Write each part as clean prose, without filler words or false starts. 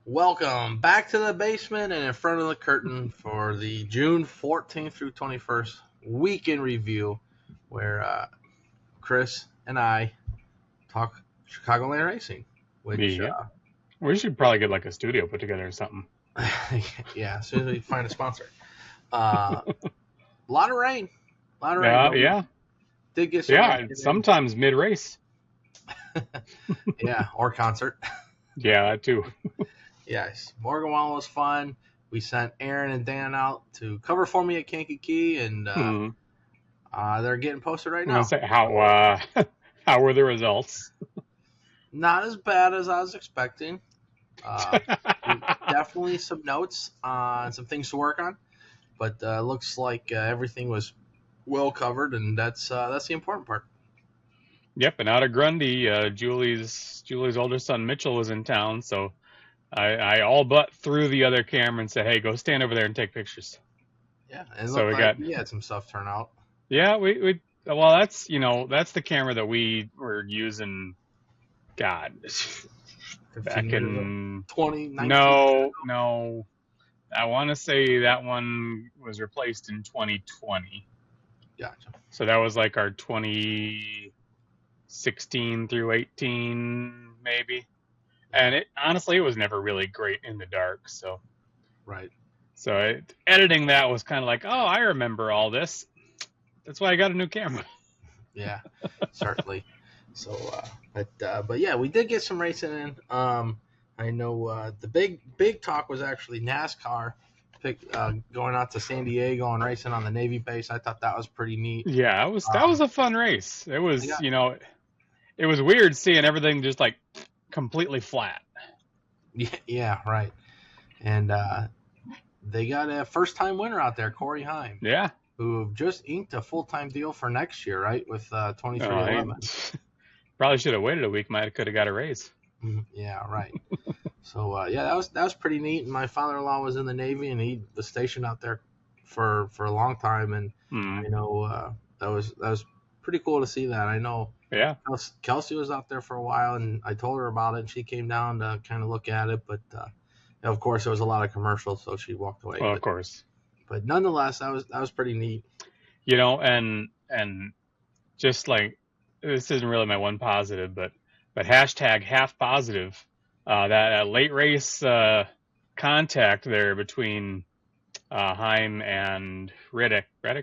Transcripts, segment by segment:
Welcome back to the basement and in front of the curtain for the June 14th through 21st weekend review, where Chris and I talk Chicagoland racing. Which, we should probably get like a studio put together or something. Yeah, as soon as we find a sponsor. A lot of rain. Yeah. Did get some sometimes mid-race. Yeah, or concert. Yeah, that too. Yes, Morgan Wallen was fun. We sent Aaron and Dan out to cover for me at Kankakee, and they're getting posted right now. Say, how were the results? Not as bad as I was expecting. Definitely some notes on some things to work on, but looks like everything was well covered, and that's the important part. Yep, and out of Grundy, Julie's older son Mitchell was in town, so I all but threw the other camera and said, "Hey, go stand over there and take pictures." Yeah, and so we had some stuff turn out. Yeah, well, that's the camera that we were using. God, back in 2019. No, I want to say that one was replaced in 2020. Gotcha. So that was like our 2016 through 18, maybe. And honestly, it was never really great in the dark. So, right. So editing that was kind of like, oh, I remember all this. That's why I got a new camera. Yeah, certainly. So, but yeah, we did get some racing in. I know the big talk was actually NASCAR going out to San Diego and racing on the Navy base. I thought that was pretty neat. Yeah, that was a fun race. It was, it was weird seeing everything just like completely flat. Yeah, right. And they got a first-time winner out there, Corey Heim. Yeah. Who just inked a full-time deal for next year, right, with 2311. Probably should have waited a week. Could have got a raise. Yeah, right. So, that was pretty neat. And my father-in-law was in the Navy, and he was stationed out there for a long time. And I know that was pretty cool to see that. I know. Yeah. Kelsey was out there for a while, and I told her about it, and she came down to kind of look at it. But, of course, there was a lot of commercials, so she walked away. Well, of course. But nonetheless, that was pretty neat. And just like, this isn't really my one positive, but hashtag half positive, that late race contact there between Heim and Reddick. Yeah,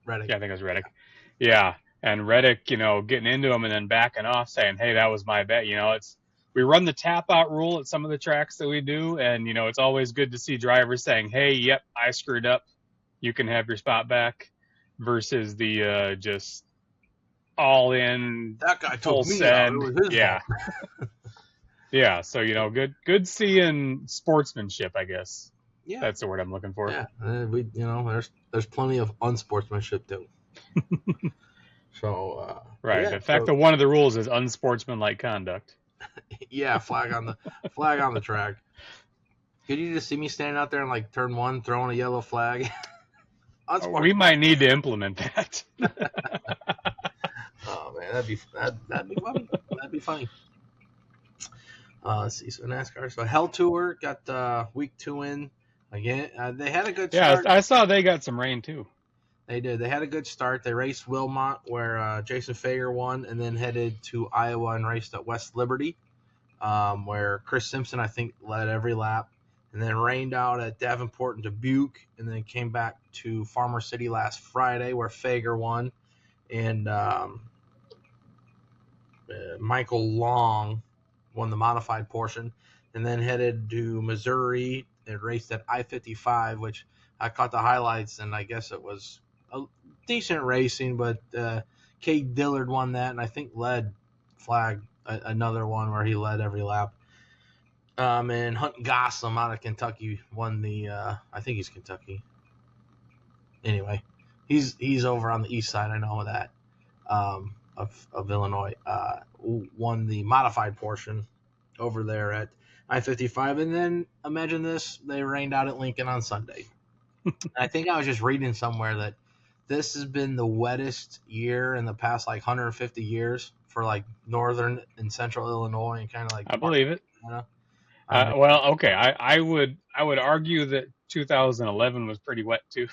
I think it was Reddick. Yeah. And Reddick, getting into him and then backing off saying, hey, that was my bet. We run the tap out rule at some of the tracks that we do. And, it's always good to see drivers saying, hey, yep, I screwed up. You can have your spot back, versus the just all in. That guy told me out. It was his fault. Yeah. So, good seeing sportsmanship, I guess. Yeah. That's the word I'm looking for. Yeah. There's plenty of unsportsmanship too. So, right. The fact that one of the rules is unsportsmanlike conduct. Yeah. Flag on the track. Could you just see me standing out there in like turn one, throwing a yellow flag? We might need to implement that. Oh man, that'd be funny. That'd be funny. Let's see. So NASCAR. So Hell Tour got week 2 in again. They had a good start. Yeah, I saw they got some rain too. They did. They had a good start. They raced Wilmot, where Jason Fager won, and then headed to Iowa and raced at West Liberty, where Chris Simpson, I think, led every lap, and then rained out at Davenport and Dubuque, and then came back to Farmer City last Friday, where Fager won, and Michael Long won the modified portion, and then headed to Missouri and raced at I-55, which I caught the highlights, and I guess it was a decent racing, but Cade Dillard won that, and I think led flag another one where he led every lap. And Hunt Gossam out of Kentucky won the I think he's Kentucky. Anyway, he's over on the east side, I know that, of Illinois. Won the modified portion over there at I-55, and then imagine this, they rained out at Lincoln on Sunday. I think I was just reading somewhere that this has been the wettest year in the past like 150 years for like northern and central Illinois and kind of like I part of believe it. Indiana. I mean, Well, okay. I would argue that 2011 was pretty wet too.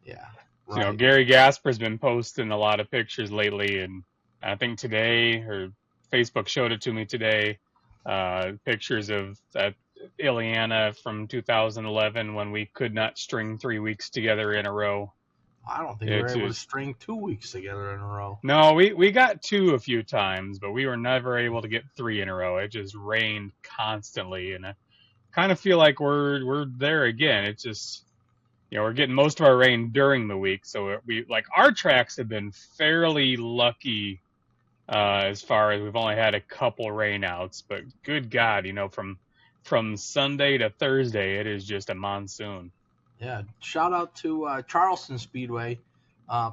yeah, You know, right. Gary Gasper's been posting a lot of pictures lately, and I think today or Facebook showed it to me today. Pictures of Illiana from 2011 when we could not string 3 weeks together in a row. I don't think we were It able to was string 2 weeks together in a row. no, we got two a few times, but we were never able to get three in a row. It just rained constantly, and I kind of feel like we're there again. It's just we're getting most of our rain during the week, so we like our tracks have been fairly lucky as far as we've only had a couple rainouts. But good God, from Sunday to Thursday, it is just a monsoon. Yeah, shout out to Charleston Speedway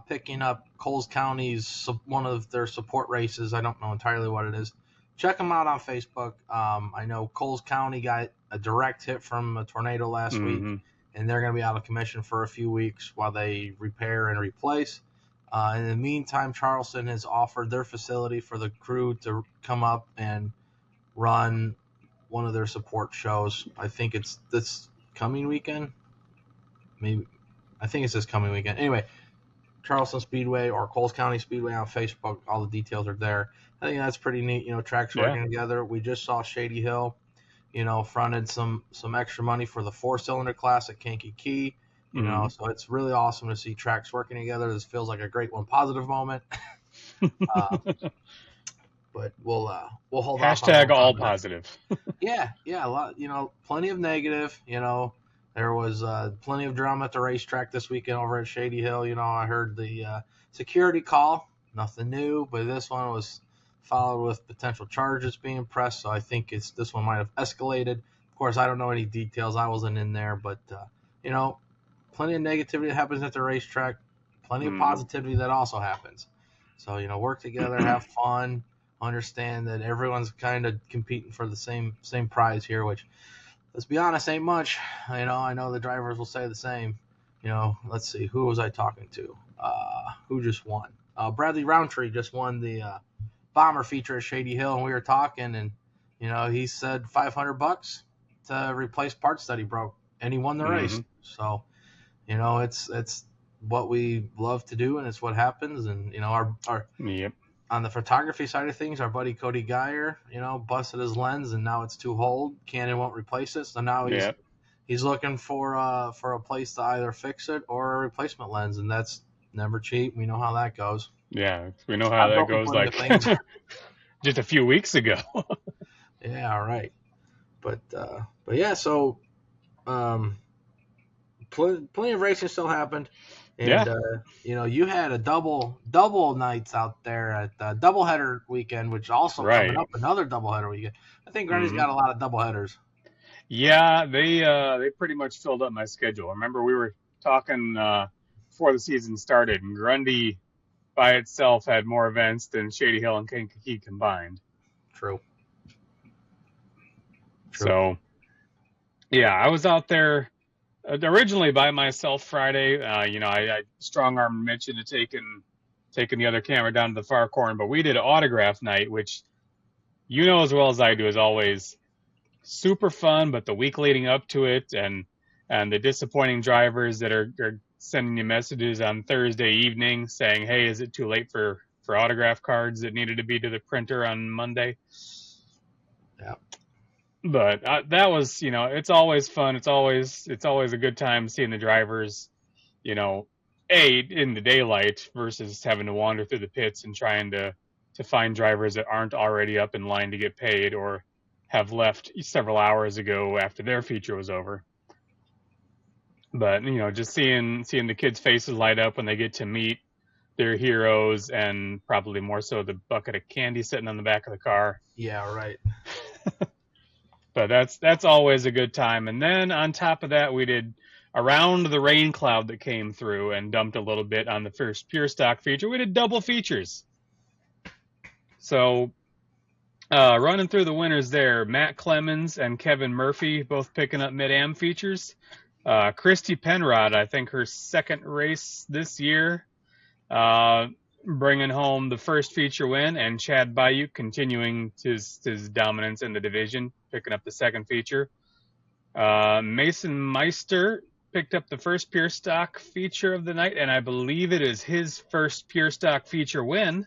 picking up Coles County's one of their support races. I don't know entirely what it is. Check them out on Facebook. I know Coles County got a direct hit from a tornado last week, Hmm. and they're going to be out of commission for a few weeks while they repair and replace. In the meantime, Charleston has offered their facility for the crew to come up and run one of their support shows. I think it's this coming weekend. Maybe I think it's this coming weekend. Anyway, Charleston Speedway or Coles County Speedway on Facebook. All the details are there. I think that's pretty neat. Tracks Yeah. working together. We just saw Shady Hill, fronted some extra money for the 4-cylinder class at Kankakee. Hmm. So it's really awesome to see tracks working together. This feels like a great one positive moment. Uh, but we'll hold off on Hashtag one all positive. positive. Yeah, a lot. Plenty of negative. There was plenty of drama at the racetrack this weekend over at Shady Hill. I heard the security call, nothing new, but this one was followed with potential charges being pressed. So I think this one might have escalated. Of course, I don't know any details. I wasn't in there, but you know, plenty of negativity that happens at the racetrack, plenty of Hmm. positivity that also happens. So work together, have fun, understand that everyone's kind of competing for the same prize here, which let's be honest, ain't much. I know the drivers will say the same. Let's see, who was I talking to? Who just won? Bradley Roundtree just won the bomber feature at Shady Hill, and we were talking, and he said $500 to replace parts that he broke, and he won the Hmm. race. So it's what we love to do, and it's what happens. And our Yep. on the photography side of things, our buddy Cody Geyer, busted his lens, and now it's too old. Canon won't replace it, so now he's Yep. he's looking for a place to either fix it or a replacement lens, and that's never cheap. We know how that goes. Yeah. We know how I've that broken goes. plenty of Like things. just a few weeks ago. Yeah, all right. But yeah, so um, plenty of racing still happened, Yeah. and you had a double nights out there at the doubleheader weekend, which also coming Right. up another doubleheader weekend. I think Grundy's Hmm. got a lot of doubleheaders. Yeah, they pretty much filled up my schedule. I remember we were talking before the season started, and Grundy by itself had more events than Shady Hill and Kankakee combined. True, true. So yeah, I was out there originally by myself Friday. I strong armed Mitch into taking the other camera down to the far corner, but we did autograph night, which as well as I do is always super fun, but the week leading up to it and the disappointing drivers that are sending you messages on Thursday evening saying, "Hey, is it too late for autograph cards that needed to be to the printer on Monday?" Yeah, But that was, it's always fun. It's always a good time seeing the drivers, you know, in the daylight versus having to wander through the pits and trying to find drivers that aren't already up in line to get paid or have left several hours ago after their feature was over. But just seeing the kids' faces light up when they get to meet their heroes, and probably more so the bucket of candy sitting on the back of the car. yeah, right. But that's always a good time. And then on top of that, we did around the rain cloud that came through and dumped a little bit on the first pure stock feature. We did double features. So running through the winners there, Matt Clemens and Kevin Murphy both picking up mid-am features. Christy Penrod, I think her second race this year, bringing home the first feature win, and Chad Bayuk continuing his dominance in the division, picking up the second feature. Mason Meister picked up the first pure stock feature of the night, and I believe it is his first pure stock feature win.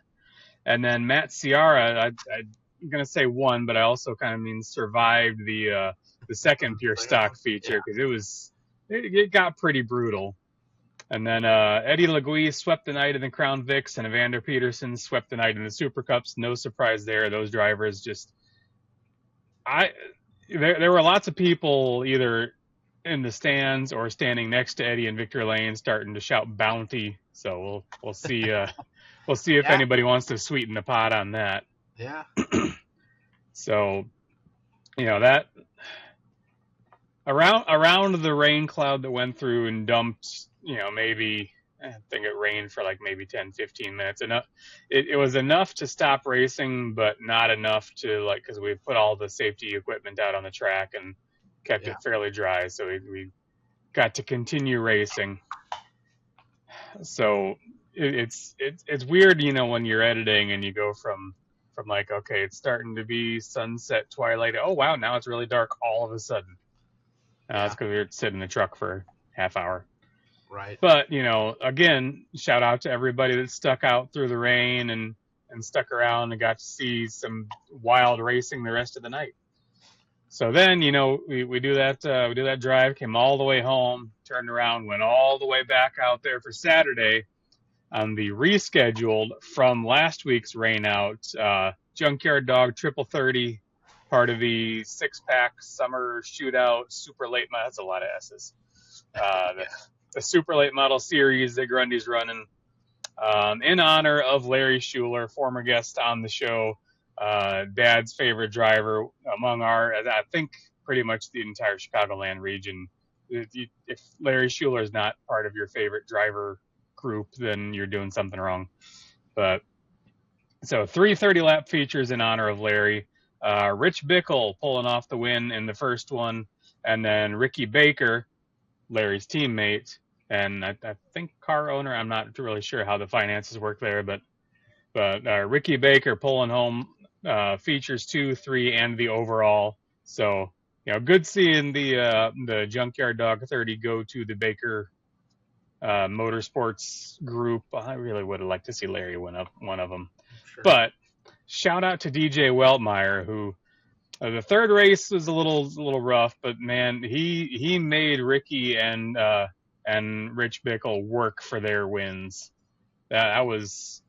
And then Matt Ciara, I'm going to say won, but I also kind of mean survived the second pure stock feature, because it got pretty brutal. And then Eddie Legui swept the night in the Crown Vics, and Evander Peterson swept the night in the Super Cups. No surprise there. Those drivers just there were lots of people either in the stands or standing next to Eddie and Victor Lane starting to shout bounty. So we'll see we'll see if anybody wants to sweeten the pot on that. Yeah. So, that around the rain cloud that went through and dumped, maybe, I think it rained for like maybe 10, 15 minutes. Enough. It was enough to stop racing, but not enough to, because we put all the safety equipment out on the track and kept it fairly dry. So we got to continue racing. So it's weird, when you're editing and you go from like, okay, it's starting to be sunset, twilight. Oh, wow, now it's really dark all of a sudden. That's because we were sitting in the truck for a half hour. Right. But, again, shout out to everybody that stuck out through the rain and stuck around and got to see some wild racing the rest of the night. So then, we do that drive, came all the way home, turned around, went all the way back out there for Saturday on the rescheduled from last week's rain out Junkyard Dog Triple 30, part of the 6-pack summer shootout super late model. That's a lot of S's. The super late model series that Grundy's running in honor of Larry Schuler, former guest on the show, Dad's favorite driver among I think pretty much the entire Chicagoland region. If Larry Schuler is not part of your favorite driver group, then you're doing something wrong. But so 330 lap features in honor of Larry. Rich Bickle pulling off the win in the first one, and then Ricky Baker, Larry's teammate, and I think car owner. I'm not really sure how the finances work there, but Ricky Baker pulling home features 2, 3, and the overall. So good seeing the Junkyard Dog 30 go to the Baker Motorsports group. I really would have liked to see Larry win up one of them. Sure. But shout out to DJ Weltmeyer, who the third race was a little rough, but man, he made Ricky and Rich Bickle work for their wins. That was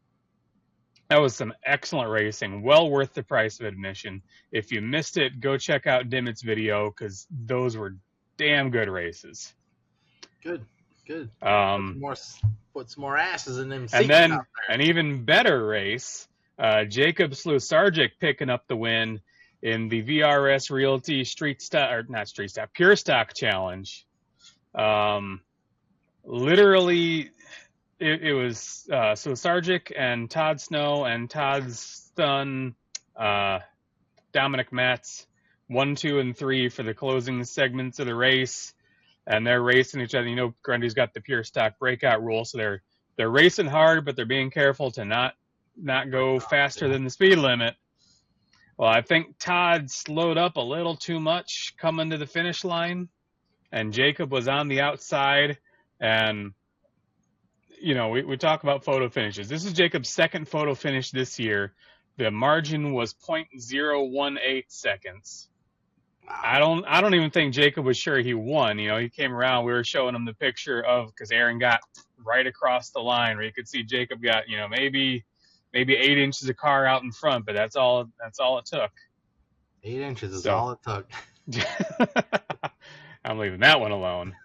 some excellent racing, well worth the price of admission. If you missed it, go check out Dimmitt's video, because those were damn good races. Good. Put some more asses in them. And then an even better race, Jacob Slusargic picking up the win in the VRS Realty Pure Stock Challenge. Literally, it was Slusargic and Todd Snow and Todd's son, Dominic Metz, 1, 2, and 3 for the closing segments of the race. And they're racing each other. Grundy's got the pure stock breakout rule, so they're racing hard, but they're being careful to not go faster than the speed limit. Well, I think Todd slowed up a little too much coming to the finish line, and Jacob was on the outside. And we talk about photo finishes. This is Jacob's second photo finish this year. The margin was 0.018 seconds. I don't even think Jacob was sure he won. He came around. We were showing him the picture because Aaron got right across the line where you could see Jacob got maybe 8 inches of car out in front, but that's all it took. 8 inches is all it took. I'm leaving that one alone.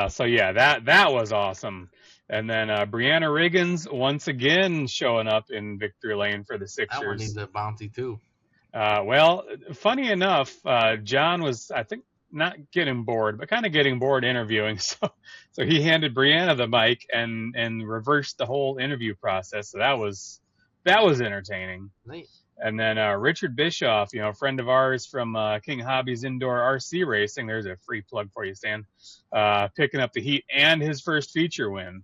So yeah, that was awesome. And then Brianna Riggins once again showing up in victory lane for the Sixers. That one needs a bounty too. Well, funny enough, John was, I think, not getting bored, but kind of getting bored interviewing. So he handed Brianna the mic and reversed the whole interview process. So that was entertaining. Neat. And then Richard Bischoff, a friend of ours from King Hobbies Indoor RC Racing. There's a free plug for you, Stan. Picking up the heat and his first feature win.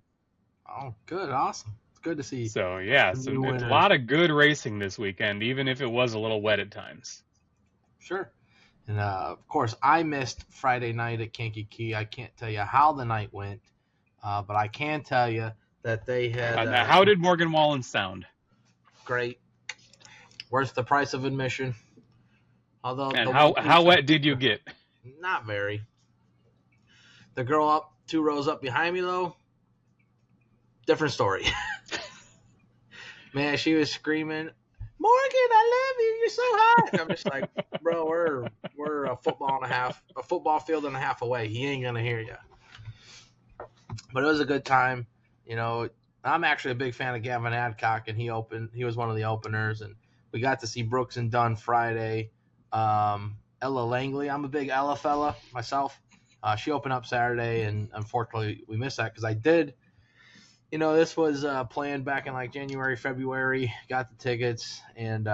Oh, good, awesome. It's good to see. So yeah, Some new it's a winners. lot of good racing this weekend, even if it was a little wet at times. Sure. And of course, I missed Friday night at Kankakee. I can't tell you how the night went, but I can tell you that they had Now, how did Morgan Wallen sound? great. Worth the price of admission. Although And how wet did you get? Not very. The girl up 2 rows up behind me, though, different story. Man, she was screaming, "Morgan, I love you. You're so hot." I'm just like, bro, we're a football field and a half away. He ain't gonna hear you. But it was a good time. I'm actually a big fan of Gavin Adcock, and he was one of the openers, and we got to see Brooks and Dunn Friday. Ella Langley, I'm a big Ella fella myself. She opened up Saturday, and unfortunately we missed that because I did. This was planned back in like January, February. Got the tickets, and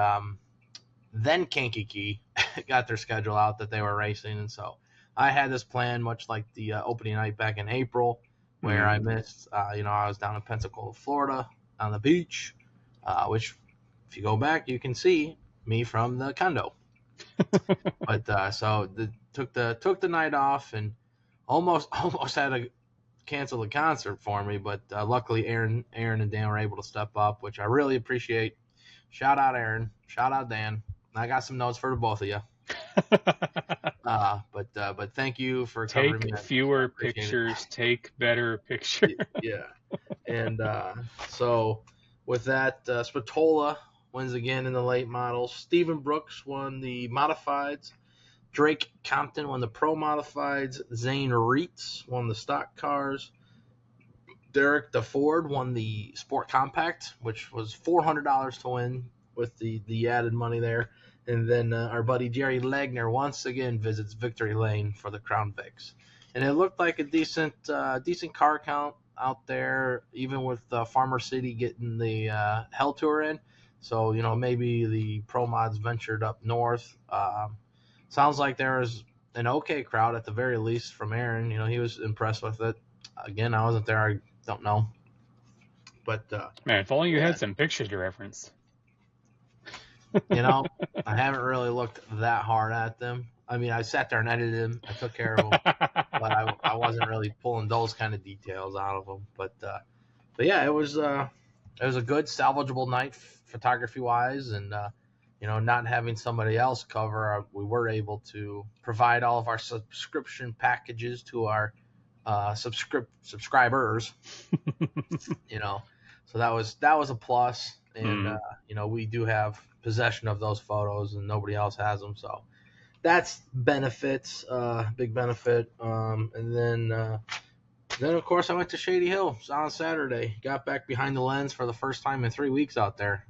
then Kankakee got their schedule out that they were racing, and so I had this plan, much like the opening night back in April, where I missed. I was down in Pensacola, Florida, on the beach, which, if you go back, you can see me from the condo. But took the night off and almost had to cancel the concert for me, but luckily Aaron and Dan were able to step up, which I really appreciate. Shout out Aaron, shout out Dan. I got some notes for the both of you. But thank you for covering me. Take fewer pictures, take better pictures. Yeah. And so with that, Spatola wins again in the late models. Stephen Brooks won the modifieds. Drake Compton won the pro modifieds. Zane Reitz won the stock cars. Derek DeFord won the sport compact, which was $400 to win with the added money there. And then our buddy Jerry Legner once again visits Victory Lane for the Crown Vics. And it looked like a decent car count out there, even with Farmer City getting the Hell Tour in. So, maybe the Pro Mods ventured up north. Sounds like there was an okay crowd at the very least from Aaron. He was impressed with it. Again, I wasn't there. I don't know. But man, if only you had some pictures to reference. I haven't really looked that hard at them. I mean, I sat there and edited them. I took care of them, but I wasn't really pulling those kind of details out of them. But yeah, it was a good salvageable night photography wise, and not having somebody else cover, we were able to provide all of our subscription packages to our subscribers. So that was a plus, and we do have possession of those photos, and nobody else has them, so that's benefits, big benefit. And then of course I went to Shady Hill on Saturday. Got back behind the lens for the first time in 3 weeks out there.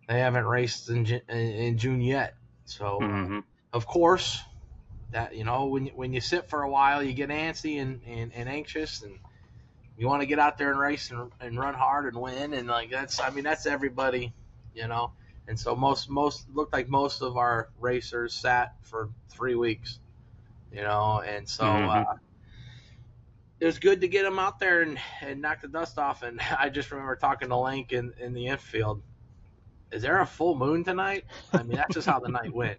They haven't raced in June yet, so of course that when you sit for a while, you get antsy and anxious, and you want to get out there and race and run hard and win, and that's everybody, And so most looked like most of our racers sat for 3 weeks, and so it was good to get them out there and knock the dust off. And I just remember talking to Link in the infield. Is there a full moon tonight? I mean, that's just how the night went.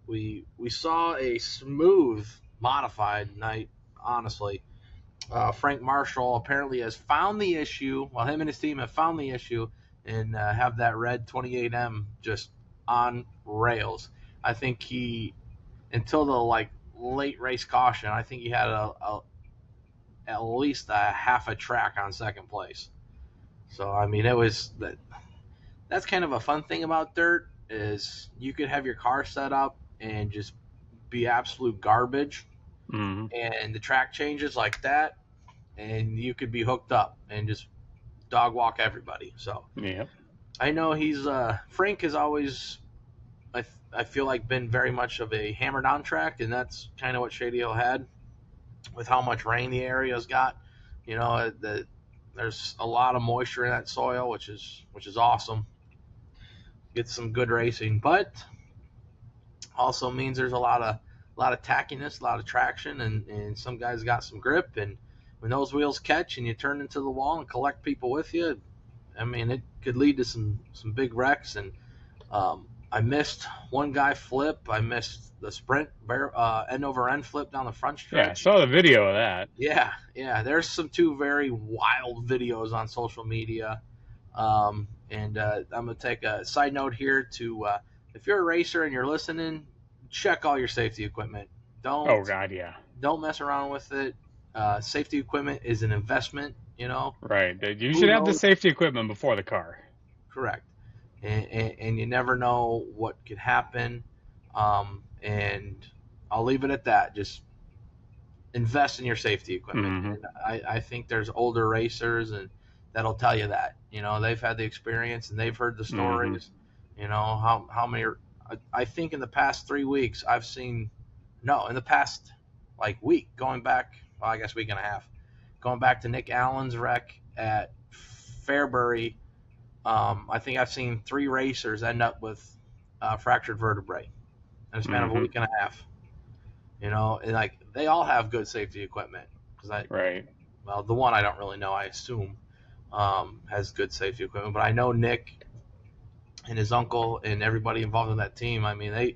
We saw a smooth modified night, honestly. Frank Marshall apparently has found the issue. Well, him and his team have found the issue and have that red 28M just on rails. I think until the late race caution, I think he had at least a half a track on second place. So I mean, that's kind of a fun thing about dirt, is you could have your car set up and just be absolute garbage, and the track changes like that, and you could be hooked up and just dog walk everybody. So yeah, I know Frank has always, I feel like, been very much of a hammer down track, and that's kind of what Shady Hill had with how much rain the area's got. There's a lot of moisture in that soil, which is awesome. get some good racing, but also means there's a lot of tackiness, a lot of traction, and some guys got some grip. And when those wheels catch and you turn into the wall and collect people with you, I mean, it could lead to some big wrecks. And I missed one guy flip. I missed the sprint end over end flip down the front Yeah, I stretch. saw the video of that. Yeah. There's some two very wild videos on social media. And I'm gonna take a side note here to if you're a racer and you're listening, check all your safety equipment. Oh Don't God, yeah. don't mess around with it. Safety equipment is an investment. Right. You Who should have the knows? safety equipment before the car. Correct. And you never know what could happen. And I'll leave it at that. Just invest in your safety equipment. Hmm. And I think there's older racers and that'll tell you that. They've had the experience and they've heard the Hmm. stories. How many. I think in the past 3 weeks I've seen. No, in the past like week, going back. Well, I guess week and a half, going back to Nick Allen's wreck at Fairbury. I think I've seen 3 racers end up with fractured vertebrae in a span of a Hmm. week and a half. And like they all have good safety equipment because Right. well, the one I don't really know, I assume, has good safety equipment, but I know Nick and his uncle and everybody involved in that team. I mean,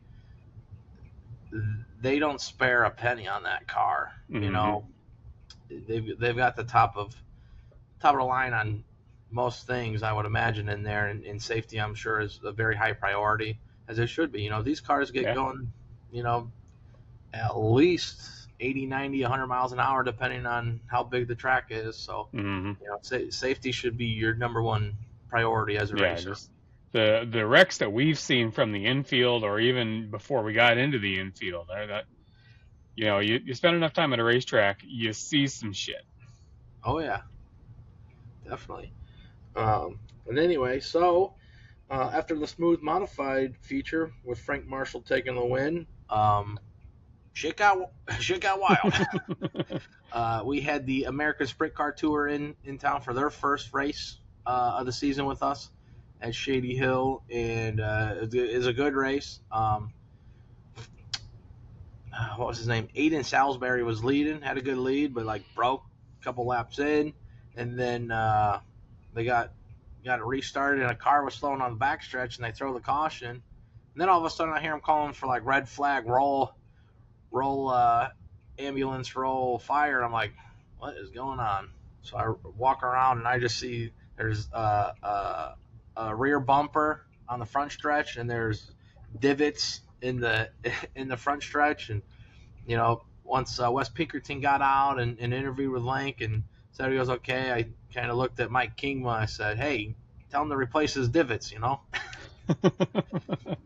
they don't spare a penny on that car. Hmm. They've got the top of the line on most things, I would imagine, in there, and safety, I'm sure, is a very high priority, as it should be. These cars get Yeah. going, you know, at least 80, 90, 100 miles an hour, depending on how big the track is. So, Hmm. safety should be your number one priority as a Yeah. racer. Just the wrecks that we've seen from the infield, or even before we got into the infield, that you spend enough time at a racetrack, you see some shit. Oh yeah, definitely. But anyway, so after the smooth modified feature with Frank Marshall taking the win, shit got shit got wild. We had the American Sprint Car Tour in town for their first race of the season with us at Shady Hill, and it is a good race. What was his name? Aiden Salisbury was leading, had a good lead, but like broke a couple laps in, and then they got it restarted, and a car was slowing on the backstretch, and they throw the caution. And then all of a sudden, I hear him calling for like red flag, roll, ambulance, roll, fire. I'm like, what is going on? So I walk around, and I just see there's a rear bumper on the front stretch, and there's divots in the front stretch. And once Wes Pinkerton got out and interviewed with Lank and said he was okay, I kind of looked at Mike Kingma. I said, hey, tell him to replace his divots. And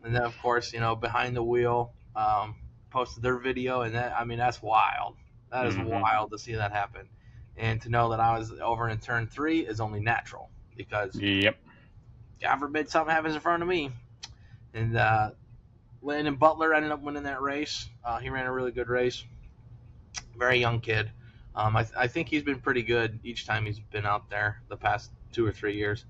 then, of course, behind the wheel, posted their video, and that's wild. That is Hmm. wild to see that happen. And to know that I was over in turn 3 is only natural because Yep. God forbid something happens in front of me. And Landon Butler ended up winning that race. He ran a really good race. Very young kid. I think he's been pretty good each time he's been out there the past 2 or 3 years.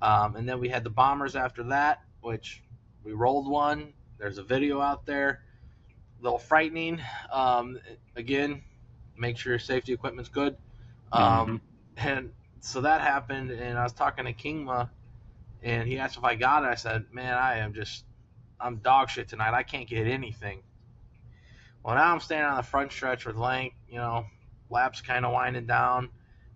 And then we had the Bombers after that, which we rolled one. There's a video out there. A little frightening. Again, make sure your safety equipment's good. Hmm. And so that happened, and I was talking to Kingma, and he asked if I got it. I said, man, I'm dog shit tonight. I can't get anything. Well, now I'm standing on the front stretch with Lank, laps kind of winding down,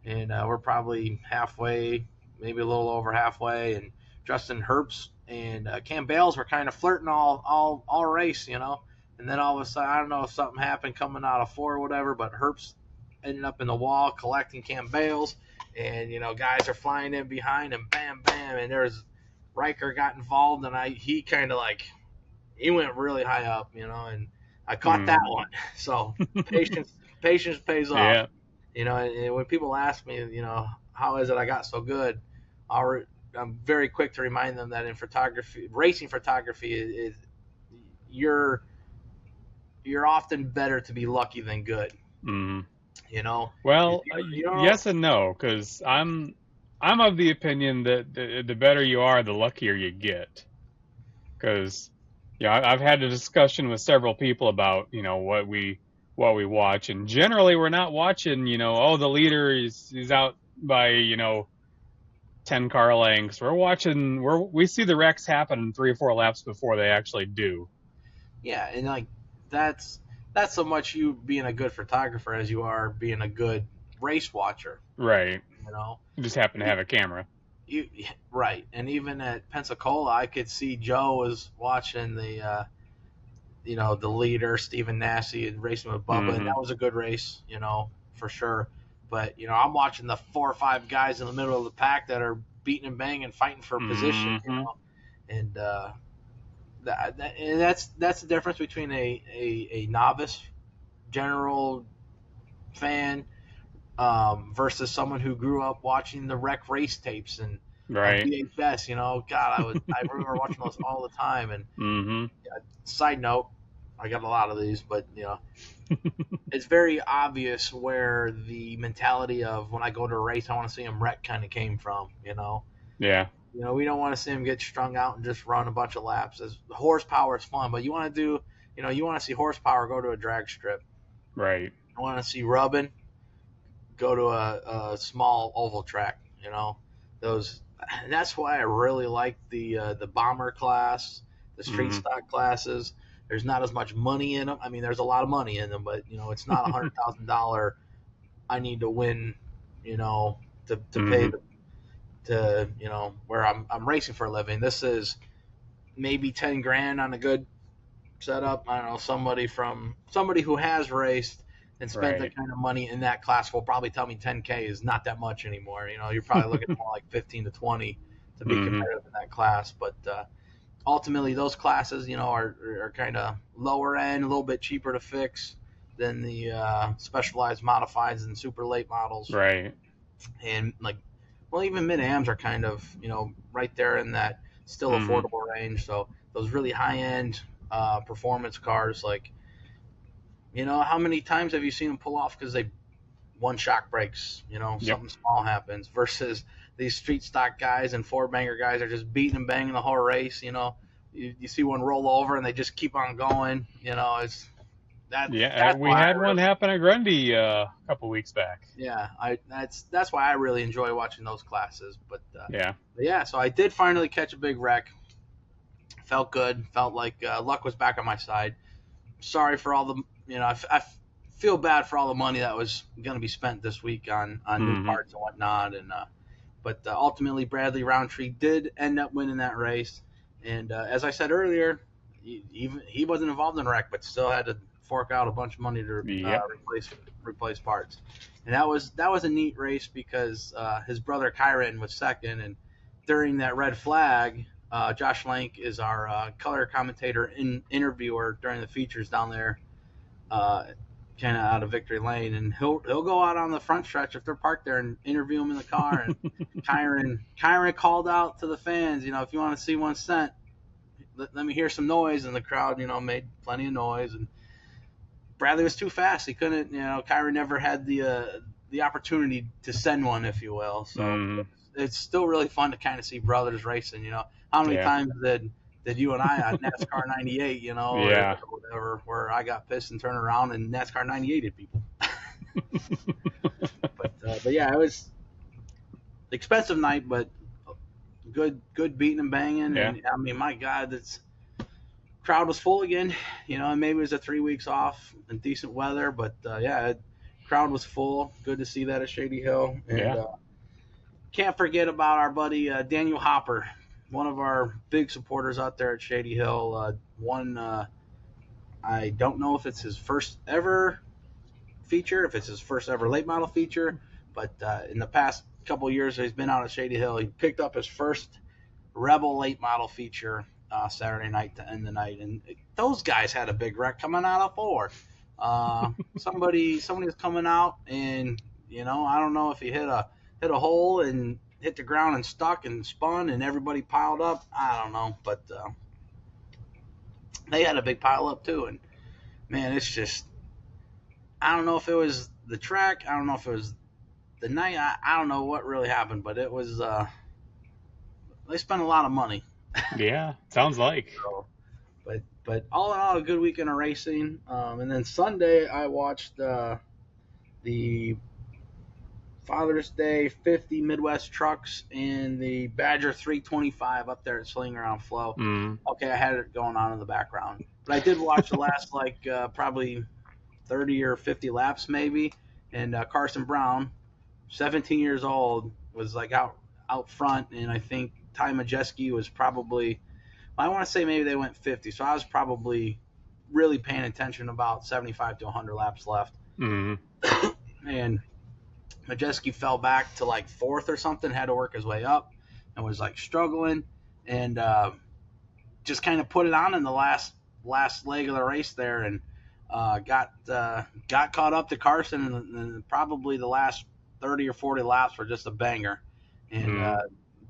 and we're probably halfway, maybe a little over halfway, and Justin Herbst and Cam Bales were kind of flirting all race. And then all of a sudden, I don't know if something happened coming out of four or whatever, but Herbst ended up in the wall collecting Cam Bales, and guys are flying in behind him, bam, bam, and there's Riker got involved, and he kind of like he went really high up, and I caught that Hmm. one. So patience pays off. Yeah. And when people ask me, how is it I got so good, I'm very quick to remind them that in photography, racing photography is you're often better to be lucky than good. Hmm. You know, Well, you don't. yes and no, because I'm of the opinion that the better you are, the luckier you get. because I've had a discussion with several people about what we watch, and generally we're not watching the leader is out by 10 car lengths. We're watching we see the wrecks happen 3 or 4 laps before they actually do. Yeah, and like that's so much you being a good photographer as you are being a good race watcher. Right. You know, You just happen to have a camera. you right, and even at Pensacola, I could see Joe was watching the the leader Stephen Nasse and racing with Bubba, and Mm-hmm. that was a good race, for sure. But I'm watching the 4 or 5 guys in the middle of the pack that are beating and banging, fighting for position, Mm-hmm. and that's the difference between a novice general fan versus someone who grew up watching the rec race tapes and on Right. VHS. God, I remember watching those all the time. And Mm-hmm. side note, I got a lot of these, but it's very obvious where the mentality of when I go to a race, I want to see him wreck kind of came from. Yeah. We don't want to see him get strung out and just run a bunch of laps. As horsepower is fun, but you want to do, you want to see horsepower go to a drag strip. Right. You want to see rubbing go to a small oval track. Those. That's why I really like the bomber class, the street Mm-hmm. stock classes. There's not as much money in them. I mean, there's a lot of money in them, but it's not $100,000. I need to win. To pay Mm-hmm. where I'm racing for a living. This is maybe 10 grand on a good setup. I don't know, somebody who has raced and spent that Right. kind of money in that class will probably tell me 10K is not that much anymore. You're probably looking more like 15 to 20 to be Mm-hmm. competitive in that class. But ultimately, those classes, are kind of lower end, a little bit cheaper to fix than the specialized modifieds and super late models. Right. And well, even mid AMs are kind of right there in that still Mm-hmm. affordable range. So those really high end performance cars, how many times have you seen them pull off because they one shock breaks, Yep. something small happens, versus these street stock guys and four banger guys are just beating and banging the whole race. You see one roll over and they just keep on going. It's Yeah. that's We why I had one really happen at Grundy a couple weeks back. yeah I that's why I really enjoy watching those classes. Yeah. But yeah, so I did finally catch a big wreck. Felt good. Felt like luck was back on my side. Sorry for all the I feel bad for all the money that was going to be spent this week on new Mm-hmm. parts and whatnot. And but ultimately Bradley Roundtree did end up winning that race. And as I said earlier, he wasn't involved in the wreck, but still had to fork out a bunch of money to Yep. replace parts. And that was a neat race because his brother Kyron was second, and during that red flag, Josh Lank is our color commentator and interviewer during the features down there, uh, kind of out of Victory Lane, and he'll go out on the front stretch if they're parked there and interview them in the car. And Kyron called out to the fans, if you want to see one cent, let me hear some noise, and the crowd, made plenty of noise. And Bradley was too fast; he couldn't. Kyron never had the opportunity to send one, if you will. So Mm-hmm. it's still really fun to kind of see brothers racing. How many Yeah. times did you and I on NASCAR '98, or Yeah. whatever, where I got pissed and turned around and NASCAR '98 people. But yeah, it was expensive night, but good beating and banging. Yeah. And I mean, my God, that's crowd was full again. And maybe it was a 3 weeks off and decent weather, but yeah, crowd was full. Good to see that at Shady Hill. And Yeah. can't forget about our buddy Daniel Hopper, one of our big supporters out there at Shady Hill. I don't know if it's his first ever feature, if it's his first ever late model feature, but in the past couple of years he's been out at Shady Hill. He picked up his first Rebel late model feature Saturday night to end the night, and those guys had a big wreck coming out of four. Somebody was coming out, and I don't know if he hit a hole and hit the ground and stuck and spun, and everybody piled up. I don't know, but they had a big pile up too. And man, it's just I don't know if it was the track, I don't know if it was the night, I don't know what really happened, but it was they spent a lot of money Yeah, sounds like. So, but all in all, a good weekend of racing. And then Sunday, I watched the Father's Day 50 Midwest trucks and the Badger 325 up there at Sling Around Flow. Mm. Okay, I had it going on in the background, but I did watch the last probably 30 or 50 laps maybe, and Carson Brown, 17 years old, was like out front, and I think Ty Majeski was probably, I want to say maybe they went 50, so I was probably really paying attention about 75 to 100 laps left, Mm. and Majeski fell back to like fourth or something, had to work his way up, and was like struggling, and just kind of put it on in the last leg of the race there, and got caught up to Carson, and probably the last 30 or 40 laps were just a banger. And Mm.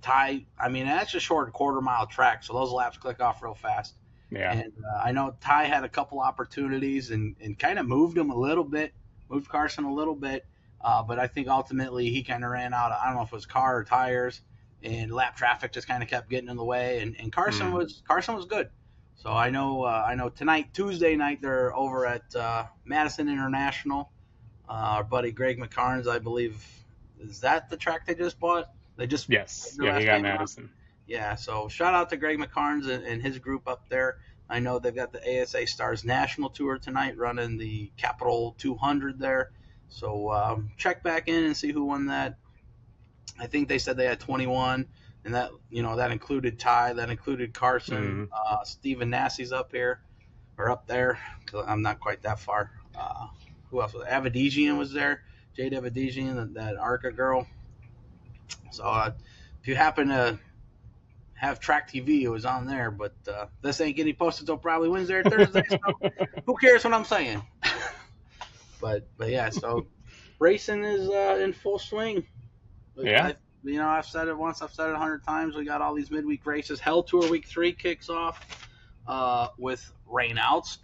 Ty, I mean, that's a short quarter-mile track, so those laps click off real fast. Yeah. And I know Ty had a couple opportunities and kind of moved him a little bit, moved Carson a little bit, but I think ultimately he kind of ran out of, I don't know if it was car or tires, and lap traffic just kind of kept getting in the way. And Carson Mm. was good. So I know tonight, Tuesday night, they're over at Madison International. Our buddy Greg McCarnes, I believe, is that the track they just bought? They just Yes. put their Yeah, he last got name on. Madison. Yeah, so shout out to Greg McCarnes and his group up there. I know they've got the ASA Stars National Tour tonight running the Capital 200 there. So check back in and see who won that. I think they said they had 21, and that included Ty, that included Carson, Mm. Stephen Nassie's up here or up there. Cause I'm not quite that far. Who else was there? Avedigian was there. Jade Avedigian, that Arca girl. So if you happen to have Track TV, it was on there, but this ain't getting posted until probably Wednesday or Thursday. So who cares what I'm saying? but yeah, so racing is in full swing. Yeah. I've said it once, I've said it 100 times. We got all these midweek races. Hell Tour Week 3 kicks off with rainouts.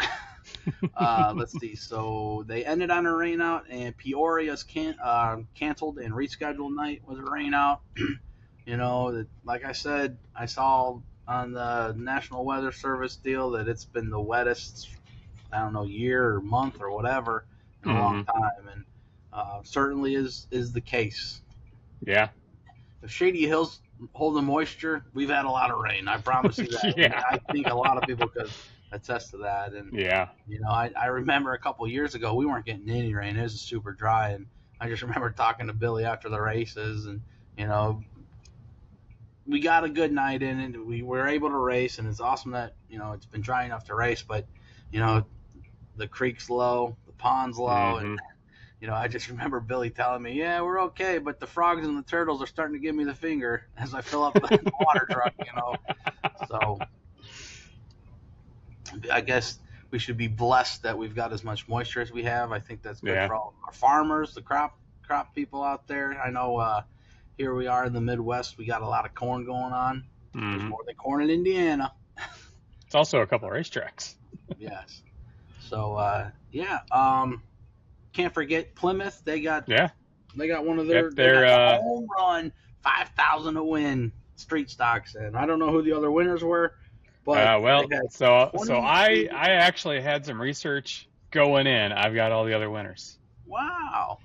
Let's see. So they ended on a rainout, and Peoria's canceled and rescheduled night was a rainout. Like I said, I saw on the National Weather Service deal that it's been the wettest, I don't know, year or month or whatever in a long Mm. time, and certainly is the case. Yeah. If Shady Hills hold the moisture, we've had a lot of rain. I promise you that. And Yeah. I think a lot of people could attest to that. And Yeah. I remember a couple of years ago we weren't getting any rain. It was super dry, and I just remember talking to Billy after the races, and you know we got a good night in, and we were able to race, and it's awesome that it's been dry enough to race, but you know the creek's low, the pond's low, and Mm. I just remember Billy telling me, "Yeah, we're okay, but the frogs and the turtles are starting to give me the finger as I fill up the water truck." So I guess we should be blessed that we've got as much moisture as we have. I think that's good Yeah. for all our farmers, the crop people out there. I know here we are in the Midwest, we got a lot of corn going on. There's Mm. more than corn in Indiana. It's also a couple of racetracks. Yes. So yeah, can't forget Plymouth. Yeah. They got one of Yep. they got They're the home run 5,000 to win street stocks, and I don't know who the other winners were, but they well, had so 23. I actually had some research going in. I've got all the other winners. Wow.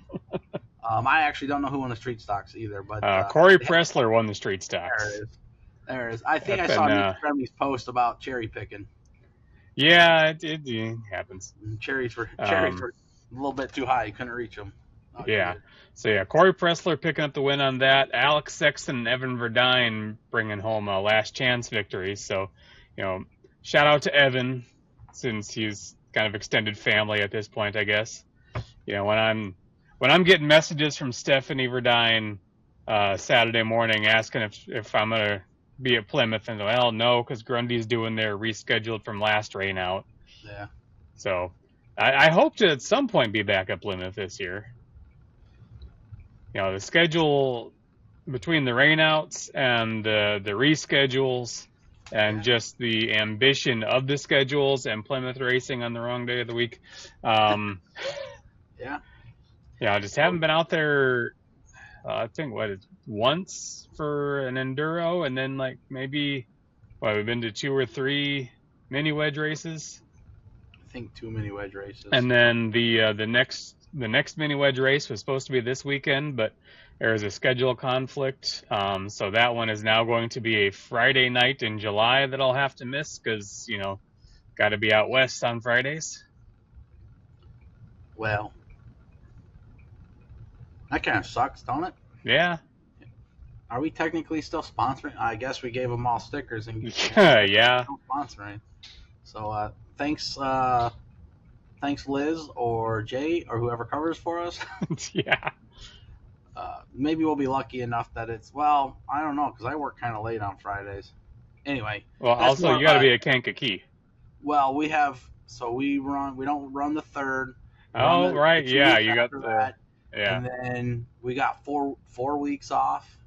I actually don't know who won the street stocks either, but Corey they had, Pressler won the street there stocks. it is. There it is. I think Yep. I saw And Nick Trembley's post about cherry picking. yeah, it happens. Cherries Um, were a little bit too high. You couldn't reach them. Oh, you yeah. did. So yeah, Corey Pressler picking up the win on that. Alex Sexton and Evan Verdine bringing home a last chance victory. So, shout out to Evan, since he's kind of extended family at this point, I guess. When I'm getting messages from Stephanie Verdine Saturday morning asking if I'm gonna be at Plymouth, and well, no, because Grundy's doing their rescheduled from last rain out. Yeah. So I hope to at some point be back at Plymouth this year. The schedule between the rainouts and the reschedules and Yeah. just the ambition of the schedules and Plymouth racing on the wrong day of the week. Um, Yeah. I just haven't been out there. I think once for an enduro, and then like maybe we've been to 2 or 3 mini wedge races, I think too many wedge races. and then the next mini wedge race was supposed to be this weekend, but there was a schedule conflict. So that one is now going to be a Friday night in July that I'll have to miss because got to be out west on Fridays. Well, that kind of sucks, don't it? Yeah. Are we technically still sponsoring? I guess we gave them all stickers and Yeah. still sponsoring. So thanks Liz or Jay or whoever covers for us. Yeah. Maybe we'll be lucky enough that it's, well, I don't know, because I work kind of late on Fridays. Anyway. Well, also you got to be at Kankakee. Well, we don't run the third. Oh, right. Yeah, you got that. Yeah. And then we got four weeks off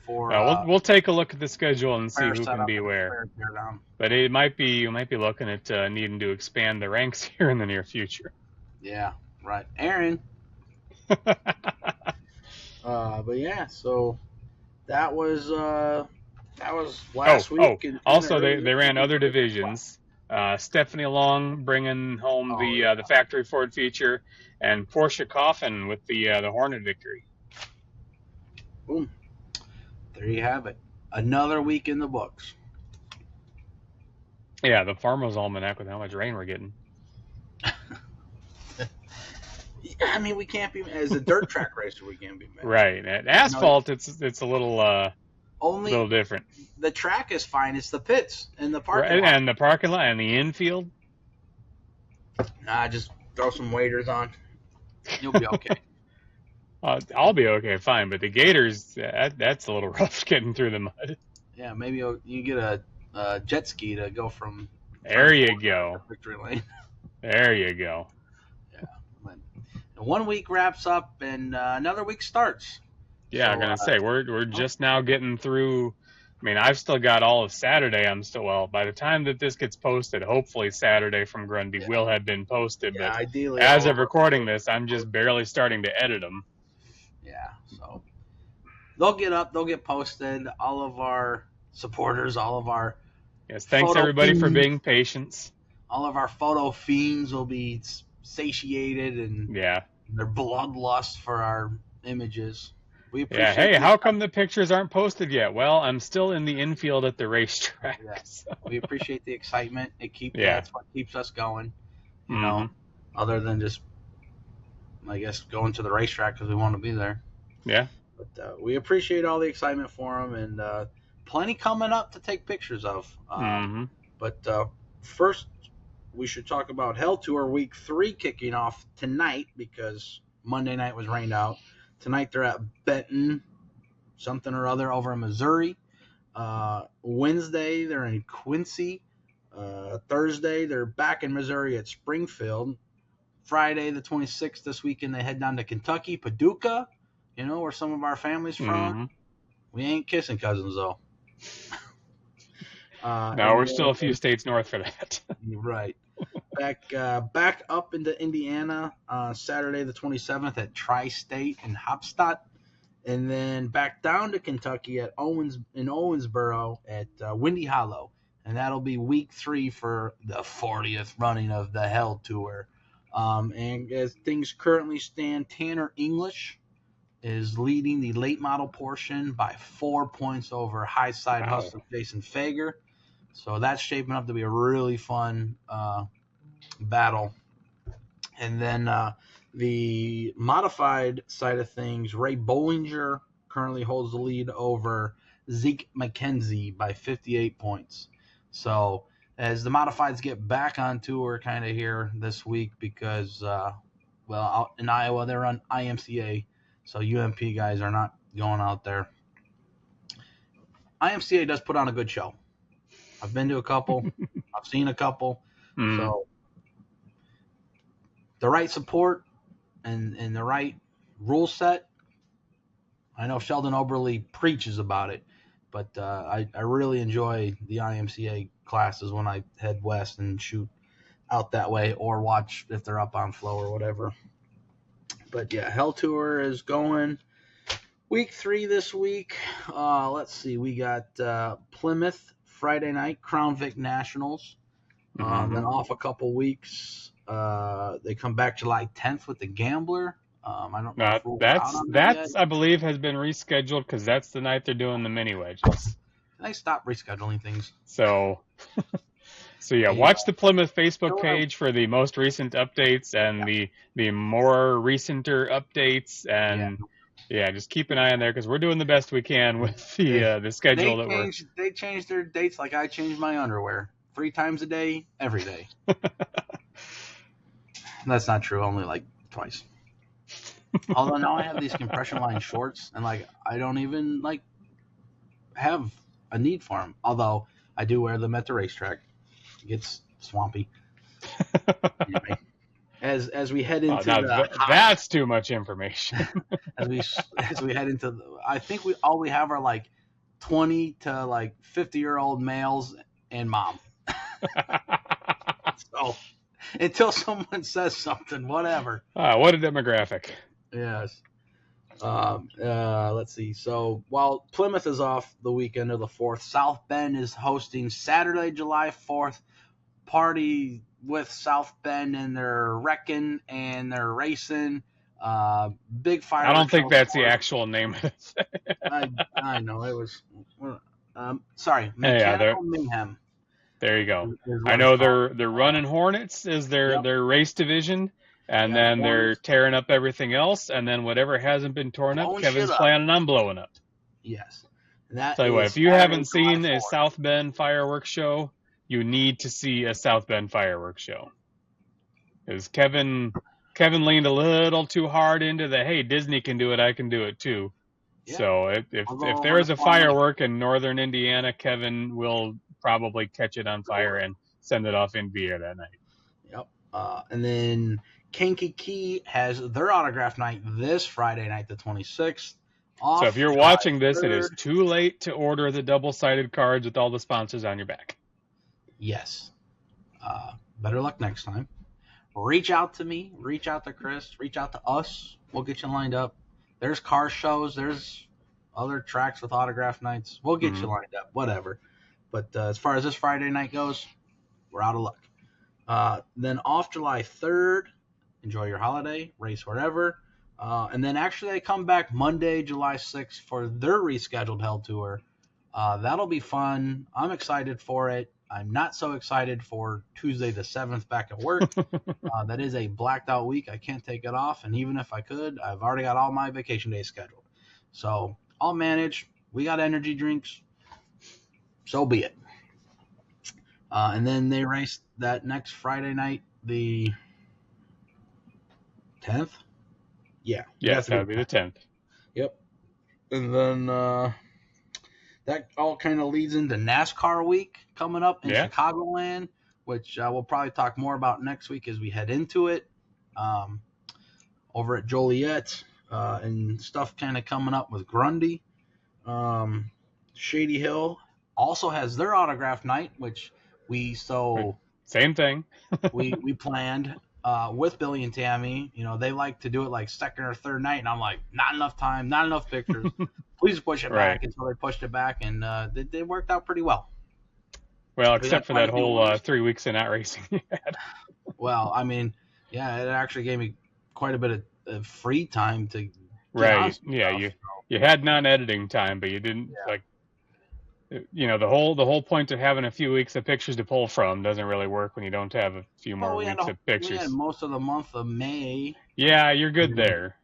for. We'll take a look at the schedule and see who can be where. But you might be looking at needing to expand the ranks here in the near future. Yeah, right, Aaron. But yeah, so that was last week. And also, they ran other divisions. Stephanie Long bringing home the factory Ford feature, and Porsche Coffin with the Hornet victory. Boom! There you have it. Another week in the books. Yeah, the Farmer's Almanac with how much rain we're getting. I mean, we can't be, as a dirt track racer, we can't be mad. Right. At asphalt, it's a little little different. The track is fine. It's the pits and the parking lot. And the parking lot and the infield. Nah, just throw some waders on. You'll be okay. I'll be okay, fine. But the Gators, that's a little rough getting through the mud. Yeah, maybe you get a jet ski to go from. There you go. Victory lane. There you go. Yeah. And 1 week wraps up and another week starts. Yeah, I'm gonna say we're just now getting through. I mean, I've still got all of Saturday. By the time that this gets posted, hopefully Saturday from Grundy will have been posted. Yeah, but ideally. As of recording this, I'm just barely starting to edit them. Yeah, so they'll get up, they'll get posted. All of our supporters, all of our thanks everybody for being patient. All of our photo fiends will be satiated and their bloodlust for our images. We appreciate hey, how come the pictures aren't posted yet? Well, I'm still in the infield at the racetrack. Yeah. So. We appreciate the excitement. That's what keeps us going. You know, other than just, I guess, going to the racetrack because we want to be there. Yeah. But we appreciate all the excitement for them, and plenty coming up to take pictures of. But first, we should talk about Hell Tour Week 3 kicking off tonight because Monday night was rained out. Tonight they're at Benton, something or other over in Missouri. Wednesday they're in Quincy. Thursday they're back in Missouri at Springfield. Friday the 26th this weekend they head down to Kentucky, Paducah, where some of our family's from. We ain't kissing cousins though. No, we're still a few states north for that. Right. Back up into Indiana Saturday the 27th at Tri-State in Hopstadt, and then back down to Kentucky at Owensboro at Windy Hollow, and that'll be week 3 for the 40th running of the Hell Tour. And as things currently stand, Tanner English is leading the late model portion by 4 points over high side hustler Jason Fager. So that's shaping up to be a really fun battle. And then the modified side of things, Ray Bollinger currently holds the lead over Zeke McKenzie by 58 points. So as the modifieds get back on tour kind of here this week because, out in Iowa, they're on IMCA, so UMP guys are not going out there. IMCA does put on a good show. I've been to a couple. I've seen a couple. So the right support and the right rule set. I know Sheldon Oberly preaches about it, but I really enjoy the IMCA classes when I head west and shoot out that way or watch if they're up on flow or whatever. But yeah, Hell Tour is going. Week 3 this week. Let's see. We got Plymouth Friday night, Crown Vic Nationals. Then off a couple weeks. They come back July 10th with the Gambler. I don't know if we're out on that yet. I believe, has been rescheduled because that's the night they're doing the mini wedges. They stop rescheduling things. So, watch the Plymouth Facebook page for the most recent updates and the more recenter updates, and just keep an eye on there because we're doing the best we can with the schedule They changed their dates like I changed my underwear 3 times a day, every day. That's not true. Only like twice. Although now I have these compression line shorts, and like I don't even like have a need for them. Although I do wear them at the racetrack. It gets swampy. Anyway, as we head into that's too much information. as we head into I think we have are like 20 to like 50-year-old males and mom. So until someone says something, whatever. What a demographic. Yes. Let's see. So while Plymouth is off the weekend of the 4th, South Bend is hosting Saturday, July 4th. Party with South Bend, and they're wrecking and they're racing. Big fire. I don't think that's the actual name of it. I know it was. Sorry, Mechanical Mayhem. There you go. I know they're running Hornets is their race division. And then they're tearing up everything else, and then whatever hasn't been torn up, Kevin's planning on blowing up. Yes. Tell you what, if you haven't seen a South Bend fireworks show, you need to see a South Bend fireworks show. Because Kevin leaned a little too hard into the, hey, Disney can do it, I can do it too. Yeah. So if there is a firework in northern Indiana, Kevin will probably catch it on fire and send it off in Beer that night. Yep. And then Kankakee has their autograph night this Friday night, the 26th. So if you're watching this, it is too late to order the double-sided cards with all the sponsors on your back. Yes. Better luck next time. Reach out to me. Reach out to Chris. Reach out to us. We'll get you lined up. There's car shows. There's other tracks with autograph nights. We'll get you lined up. Whatever. But as far as this Friday night goes, we're out of luck. Then off July 3rd, enjoy your holiday, race wherever. And then actually they come back Monday, July 6th for their rescheduled Hell Tour. That'll be fun. I'm excited for it. I'm not so excited for Tuesday the 7th back at work. That is a blacked out week. I can't take it off. And even if I could, I've already got all my vacation days scheduled. So I'll manage. We got energy drinks. So be it. And then they race that next Friday night, the 10th? Yeah. Yes, that would be the 10th. Yep. And then that all kind of leads into NASCAR week coming up in Chicagoland, which we'll probably talk more about next week as we head into it. Over at Joliet and stuff kind of coming up with Grundy. Shady Hill also has their autograph night, which same thing. we planned with Billy and Tammy. You know, they like to do it like second or third night, and I'm like, not enough time, not enough pictures. Please push it back. And so they pushed it back, and they worked out pretty well. Well, except for that whole 3 weeks of not racing you had. Well, I mean, yeah, it actually gave me quite a bit of free time to. Right. Yeah. You had non-editing time, but you didn't like. You know, the whole point of having a few weeks of pictures to pull from doesn't really work when you don't have a few more weeks of pictures. We had most of the month of May. Yeah, you're good there.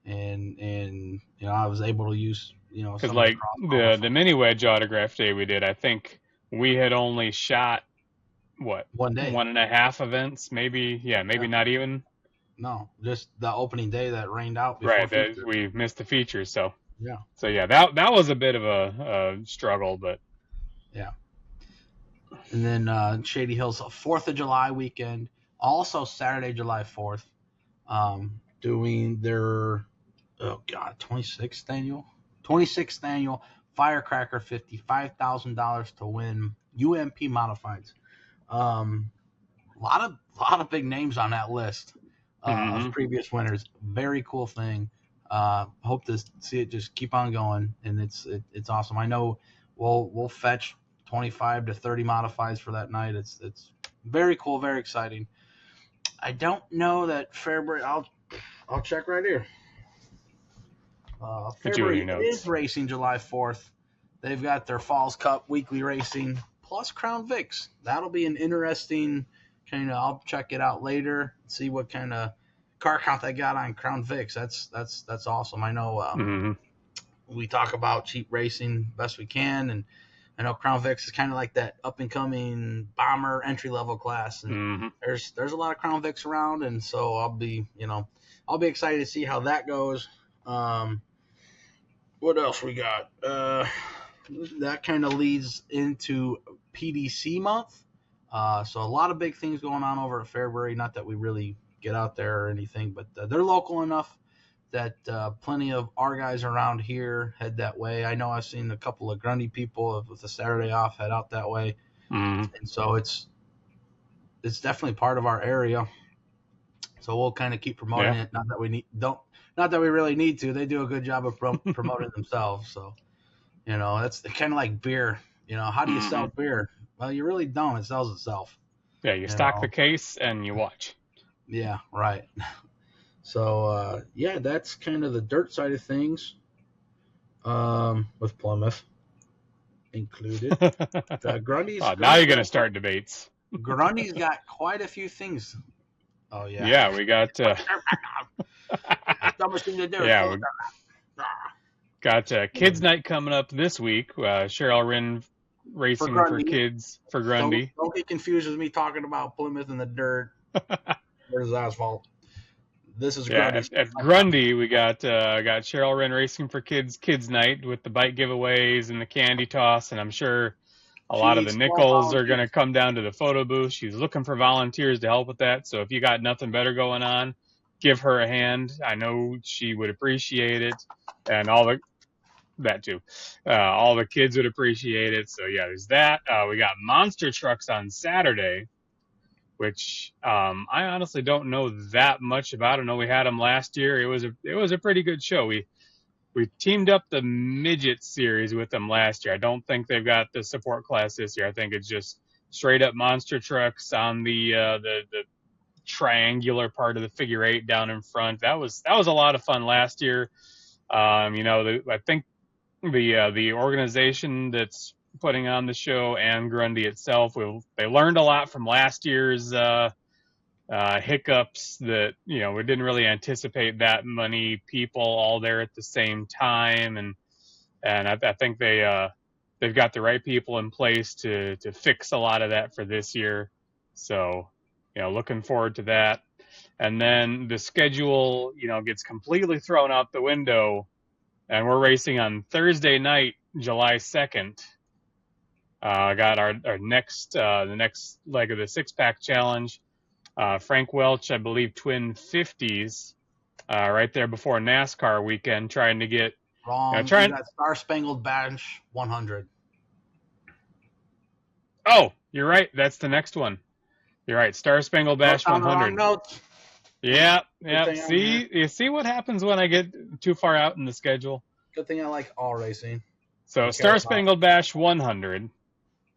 And you know, I was able to use because like the mini wedge autograph day we did, I think we had only shot 1 day, 1.5 events, maybe not even. No, just the opening day that rained out. Right, we missed the features, so. Yeah. So yeah, that was a bit of a struggle, but yeah. And then Shady Hills 4th of July weekend, also Saturday, July 4th, doing their 26th annual Firecracker 50, $5,000 to win UMP modifieds. A lot of big names on that list of previous winners. Very cool thing. Hope to see it just keep on going, and it's awesome. I know we'll fetch 25 to 30 modifieds for that night. It's very cool, very exciting. I don't know that Fairbury. I'll check right here. Put you in your Fairbury is notes. racing July 4th. They've got their Falls Cup weekly racing plus Crown Vics. That'll be an interesting kind of. I'll check it out later. See what kind of car count they got on Crown Vics. That's awesome. I know we talk about cheap racing best we can, and I know Crown Vics is kind of like that up and coming bomber entry level class, and there's a lot of Crown Vics around, and so I'll be excited to see how that goes. What else we got? That kind of leads into PDC month. So a lot of big things going on over at Fairbury. Not that we really get out there or anything, but they're local enough that plenty of our guys around here head that way. I know I've seen a couple of Grundy people with a Saturday off head out that way, and so it's definitely part of our area. So we'll kind of keep promoting it. Not that we really need to. They do a good job of promoting themselves. So that's kind of like beer. How do you sell beer? Well, you really don't. It sells itself. Yeah, you stock the case and you watch. Yeah, right. So, that's kind of the dirt side of things with Plymouth included. Grundy's. Now you're going to start debates. Grundy's got quite a few things. Oh, yeah. Yeah, we got... so much thing to do. Yeah, we got Kids Night coming up this week. Cheryl Wren racing for kids for Grundy. Don't get confused with me talking about Plymouth and the dirt versus asphalt. This is Grundy. At Grundy, we got Cheryl Wren racing for kids night with the bike giveaways and the candy toss, and I'm sure a lot of the nickels are going to come down to the photo booth. She's looking for volunteers to help with that, so if you got nothing better going on, give her a hand. I know she would appreciate it, and all the kids would appreciate it. So yeah, there's that. We got monster trucks on Saturday, which I honestly don't know that much about. I know we had them last year. It was a pretty good show. We teamed up the midget series with them last year. I don't think they've got the support class this year. I think it's just straight up monster trucks on the triangular part of the figure eight down in front. That was a lot of fun last year. I think the organization that's putting on the show and Grundy itself, they learned a lot from last year's hiccups that we didn't really anticipate that many people all there at the same time, and I think they've got the right people in place to fix a lot of that for this year. So looking forward to that. And then the schedule gets completely thrown out the window, and we're racing on Thursday night, July 2nd. Got our next the next leg of the six-pack challenge. Frank Welch, I believe, twin 50s, right there before NASCAR weekend, trying to get... Wrong. You got Star Spangled Bash 100. Oh, you're right. That's the next one. You're right. Star Spangled Bash 100. Yeah. You see what happens when I get too far out in the schedule? Good thing I like all racing. So Star Spangled Bash 100.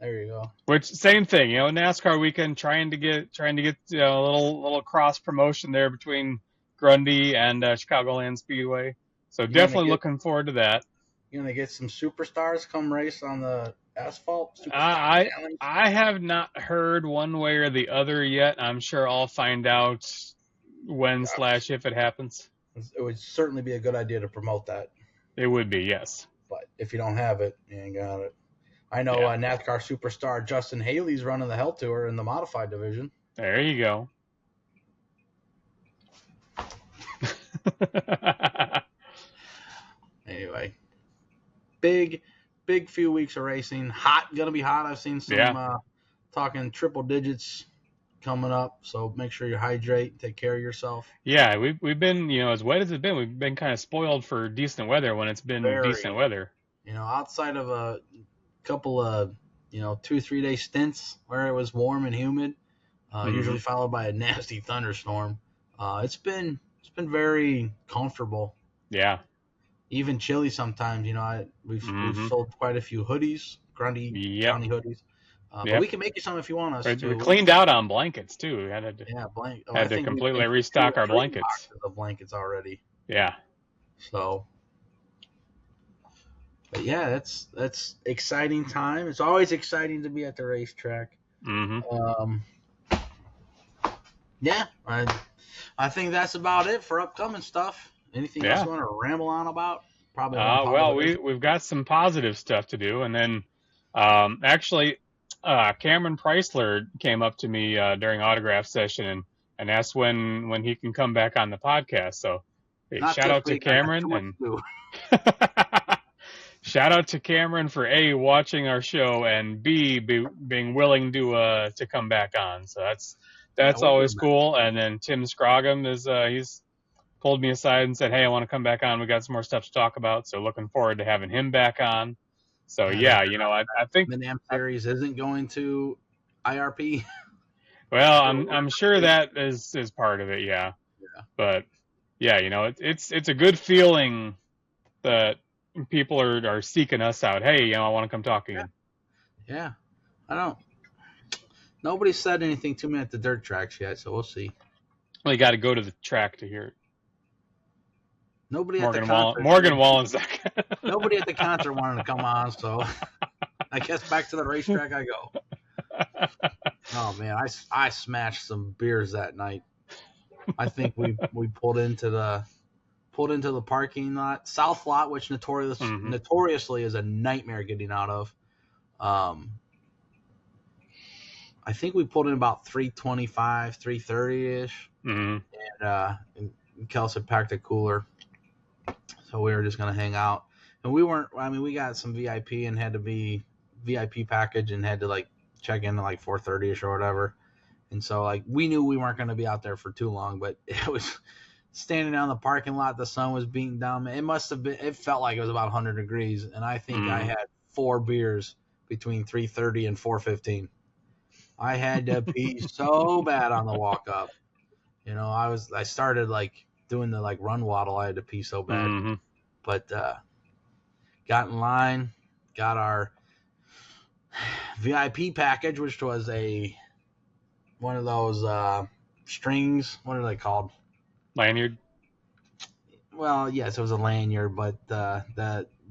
There you go. Which same thing, NASCAR weekend, trying to get a little cross promotion there between Grundy and Chicagoland Speedway. So definitely looking forward to that. You gonna get some superstars come race on the asphalt? I have not heard one way or the other yet. I'm sure I'll find out when / if it happens. It would certainly be a good idea to promote that. It would be, yes. But if you don't have it, you ain't got it. I know NASCAR superstar Justin Haley's running the Hell Tour in the modified division. There you go. Anyway, big few weeks of racing. Gonna be hot. I've seen some talking triple digits coming up. So make sure you hydrate, take care of yourself. Yeah, we've been, as wet as it's been, we've been kind of spoiled for decent weather when it's been decent weather. Outside of a couple of 2-3 day stints where it was warm and humid, usually followed by a nasty thunderstorm. It's been very comfortable. Yeah. Even chilly sometimes. We've sold quite a few hoodies Grundy Yep. County hoodies. But Yep. we can make you some if you want us to. We cleaned out on blankets too. We had to I had to think we've completely been through 2 restock or our 3 blankets. boxes of blankets already. Yeah. So, but yeah, that's exciting time. It's always exciting to be at the racetrack. Mm-hmm. Yeah, I think that's about it for upcoming stuff. Anything else Yeah. you want to ramble on about? Probably one positive. Well, we've got some positive stuff to do, and then actually, Cameron Preisler came up to me during autograph session and asked when he can come back on the podcast. So, hey, Not shout this out to week. I got too Cameron much and to do. shout out to Cameron for A, watching our show, and B, being willing to come back on. So that's We'll always do cool. And then Tim Scroggum he's pulled me aside and said, "Hey, I want to come back on. We got some more stuff to talk about." So looking forward to having him back on. So that. I think Mid-Am series isn't going to IRP. well, I'm sure that is part of it, yeah. Yeah. But yeah, it's a good feeling that people are seeking us out. Hey, I want to come talk again. Yeah. I don't. Nobody said anything to me at the dirt tracks yet, so we'll see. Well, you got to go to the track to hear it. Nobody at the concert. Morgan Wallen's Nobody at the concert wanted to come on, so I guess back to the racetrack I go. Oh man, I smashed some beers that night. I think we pulled into the parking lot, south lot, which notoriously is a nightmare getting out of. I think we pulled in about 3:25, 3:30 ish, and Kels had packed a cooler, so we were just gonna hang out. And we weren't. I mean, we got some VIP and had to be VIP package and had to like check in at like 4:30 ish or whatever. And so like we knew we weren't gonna be out there for too long, but it was standing out in the parking lot. The sun was beating down. It must have been. It felt like it was about 100 degrees, and I think I had 4 beers between 3:30 and 4:15. I had to pee so bad on the walk up. I started like doing the like run waddle. I had to pee so bad, but got in line, got our VIP package, which was one of those strings. What are they called? Lanyard. Well, yes, it was a lanyard, but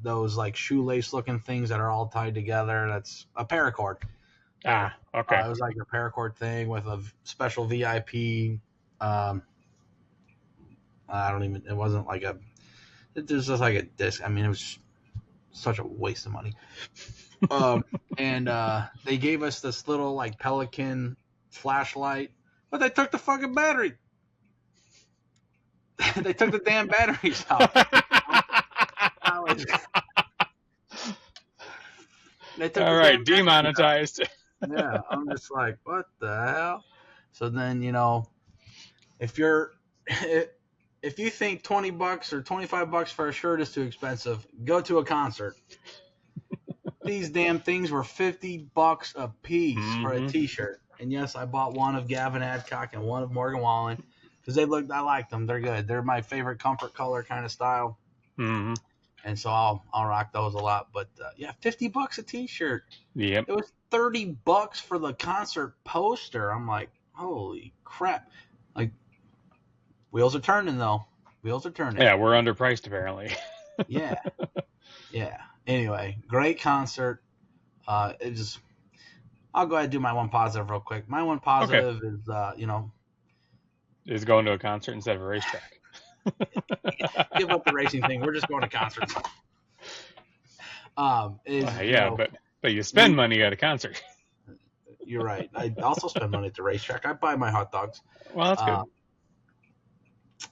those like shoelace looking things that are all tied together. That's a paracord. Okay. It was like a paracord thing with a special VIP. I don't even. It wasn't like a. It was just like a disc. I mean, it was such a waste of money. And they gave us this little like Pelican flashlight, but they took the fucking battery. They took the damn batteries out. All right, demonetized. Yeah, I'm just like, what the hell? So then, if you think $20 or $25 for a shirt is too expensive, go to a concert. These damn things were $50 a piece for a T-shirt. And yes, I bought one of Gavin Adcock and one of Morgan Wallen because I liked them. They're good. They're my favorite comfort color kind of style. And so I'll rock those a lot. But yeah, $50 a T-shirt. Yep. It was $30 for the concert poster. I'm like, holy crap! Like, wheels are turning though. Wheels are turning. Yeah, we're underpriced apparently. Yeah. Anyway, great concert. I'll go ahead and do my one positive real quick. My one positive is, is going to a concert instead of a racetrack. Give up the racing thing. We're just going to concerts. But you spend money at a concert. You're right. I also spend money at the racetrack. I buy my hot dogs. Well, that's good.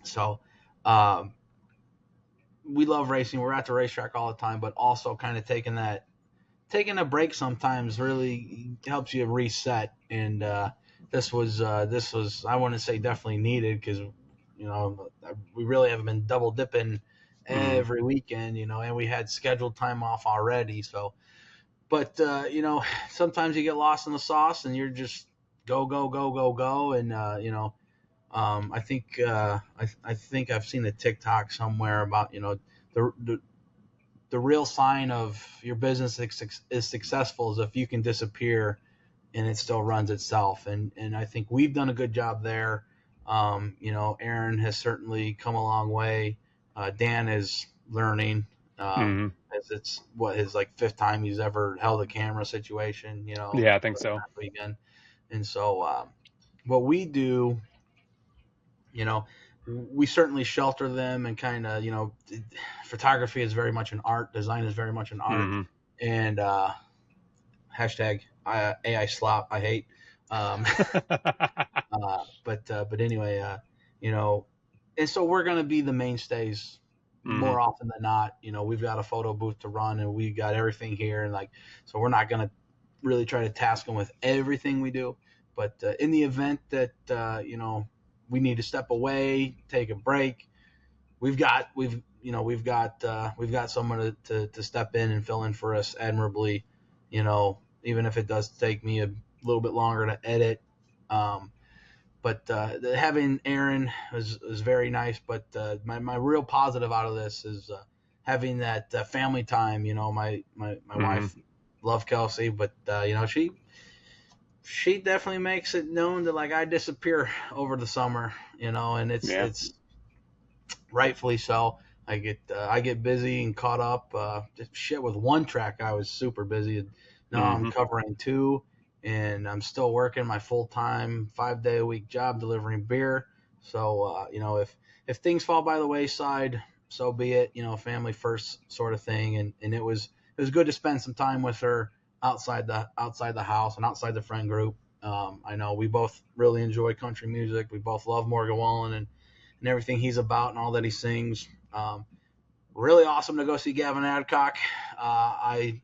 So, we love racing. We're at the racetrack all the time, but also kind of taking a break sometimes really helps you reset. And this was I wouldn't say definitely needed because we really haven't been double dipping every weekend, and we had scheduled time off already. So, but sometimes you get lost in the sauce and you're just go, and I think I've seen a TikTok somewhere about the the real sign of your business is successful is if you can disappear and it still runs itself. And I think we've done a good job there. Aaron has certainly come a long way. Dan is learning. Hmm. As it's his like 5th time he's ever held a camera situation, Yeah, I think so. weekend. And so what we do, we certainly shelter them and kind of, photography is very much an art, design is very much an art, Hmm. and hashtag AI slop I hate. Um, but anyway, and so we're going to be the mainstays Hmm. more often than not. We've got a photo booth to run and we got everything here, and like, so we're not going to really try to task them with everything we do. But in the event that we need to step away, take a break, we've got someone to step in and fill in for us admirably. Even if it does take me a little bit longer to edit. But having Aaron is very nice. But my real positive out of this is having that family time. My Hmm. wife, love Kelsey, but she definitely makes it known that like I disappear over the summer. And Yeah. it's rightfully so. I get busy and caught up. Shit, with one track I was super busy. Now I'm Hmm. covering 2, and I'm still working my full time 5-day a week job delivering beer. So if things fall by the wayside, so be it. Family first sort of thing. And it was good to spend some time with her outside the house and outside the friend group. I know we both really enjoy country music. We both love Morgan Wallen and everything he's about and all that he sings. Really awesome to go see Gavin Adcock. I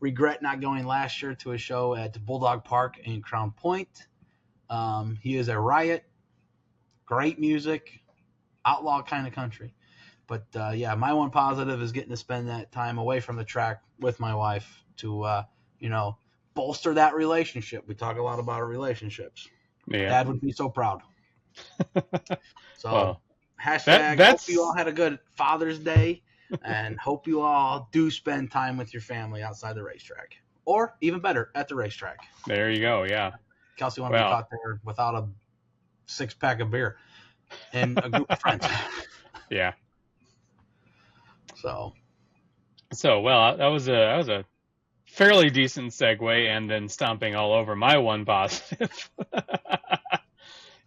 regret not going last year to a show at Bulldog Park in Crown Point. He is a riot, great music, outlaw kind of country. But yeah, my one positive is getting to spend that time away from the track with my wife to, bolster that relationship. We talk a lot about our relationships. Yeah. Dad would be so proud. So Well, hashtag hope you that's all had a good Father's Day and hope you all do spend time with your family outside the racetrack. Or even better, at the racetrack. there you go. Yeah. Kelsey want to be Well, caught there without a 6-pack of beer and a group of friends. yeah. So So, well, that was a fairly decent segue, and then stomping all over my one positive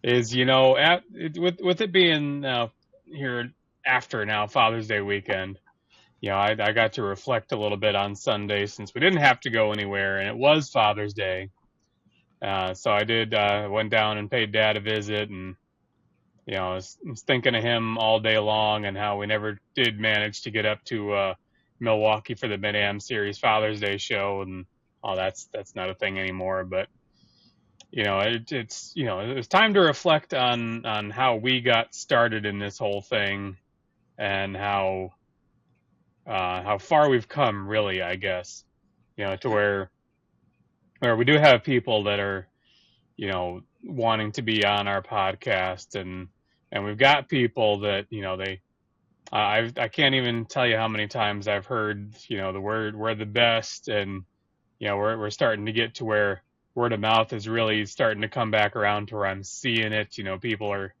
is, with it being here after now Father's Day weekend, I got to reflect a little bit on Sunday since we didn't have to go anywhere and it was Father's Day. So I did went down and paid Dad a visit, and I was thinking of him all day long and how we never did manage to get up to Milwaukee for the Mid-Am Series Father's Day show, and that's not a thing anymore. But it was time to reflect on how we got started in this whole thing and how far we've come, really, I guess. To where we do have people that are wanting to be on our podcast, and we've got people that they I can't even tell you how many times I've heard the word we're the best, and we're starting to get to where word of mouth is really starting to come back around to where I'm seeing it. People are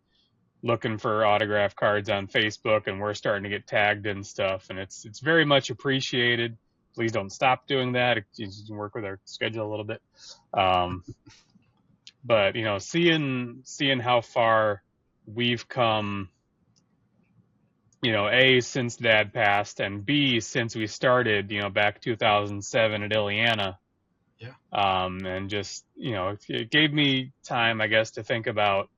looking for autograph cards on Facebook, and we're starting to get tagged and stuff, and it's very much appreciated. Please don't stop doing that. You can work with our schedule a little bit. Um, but seeing how far we've come, A, since Dad passed, and B, since we started, back 2007 at Illiana. yeah, And just, it gave me time, I guess, to think about,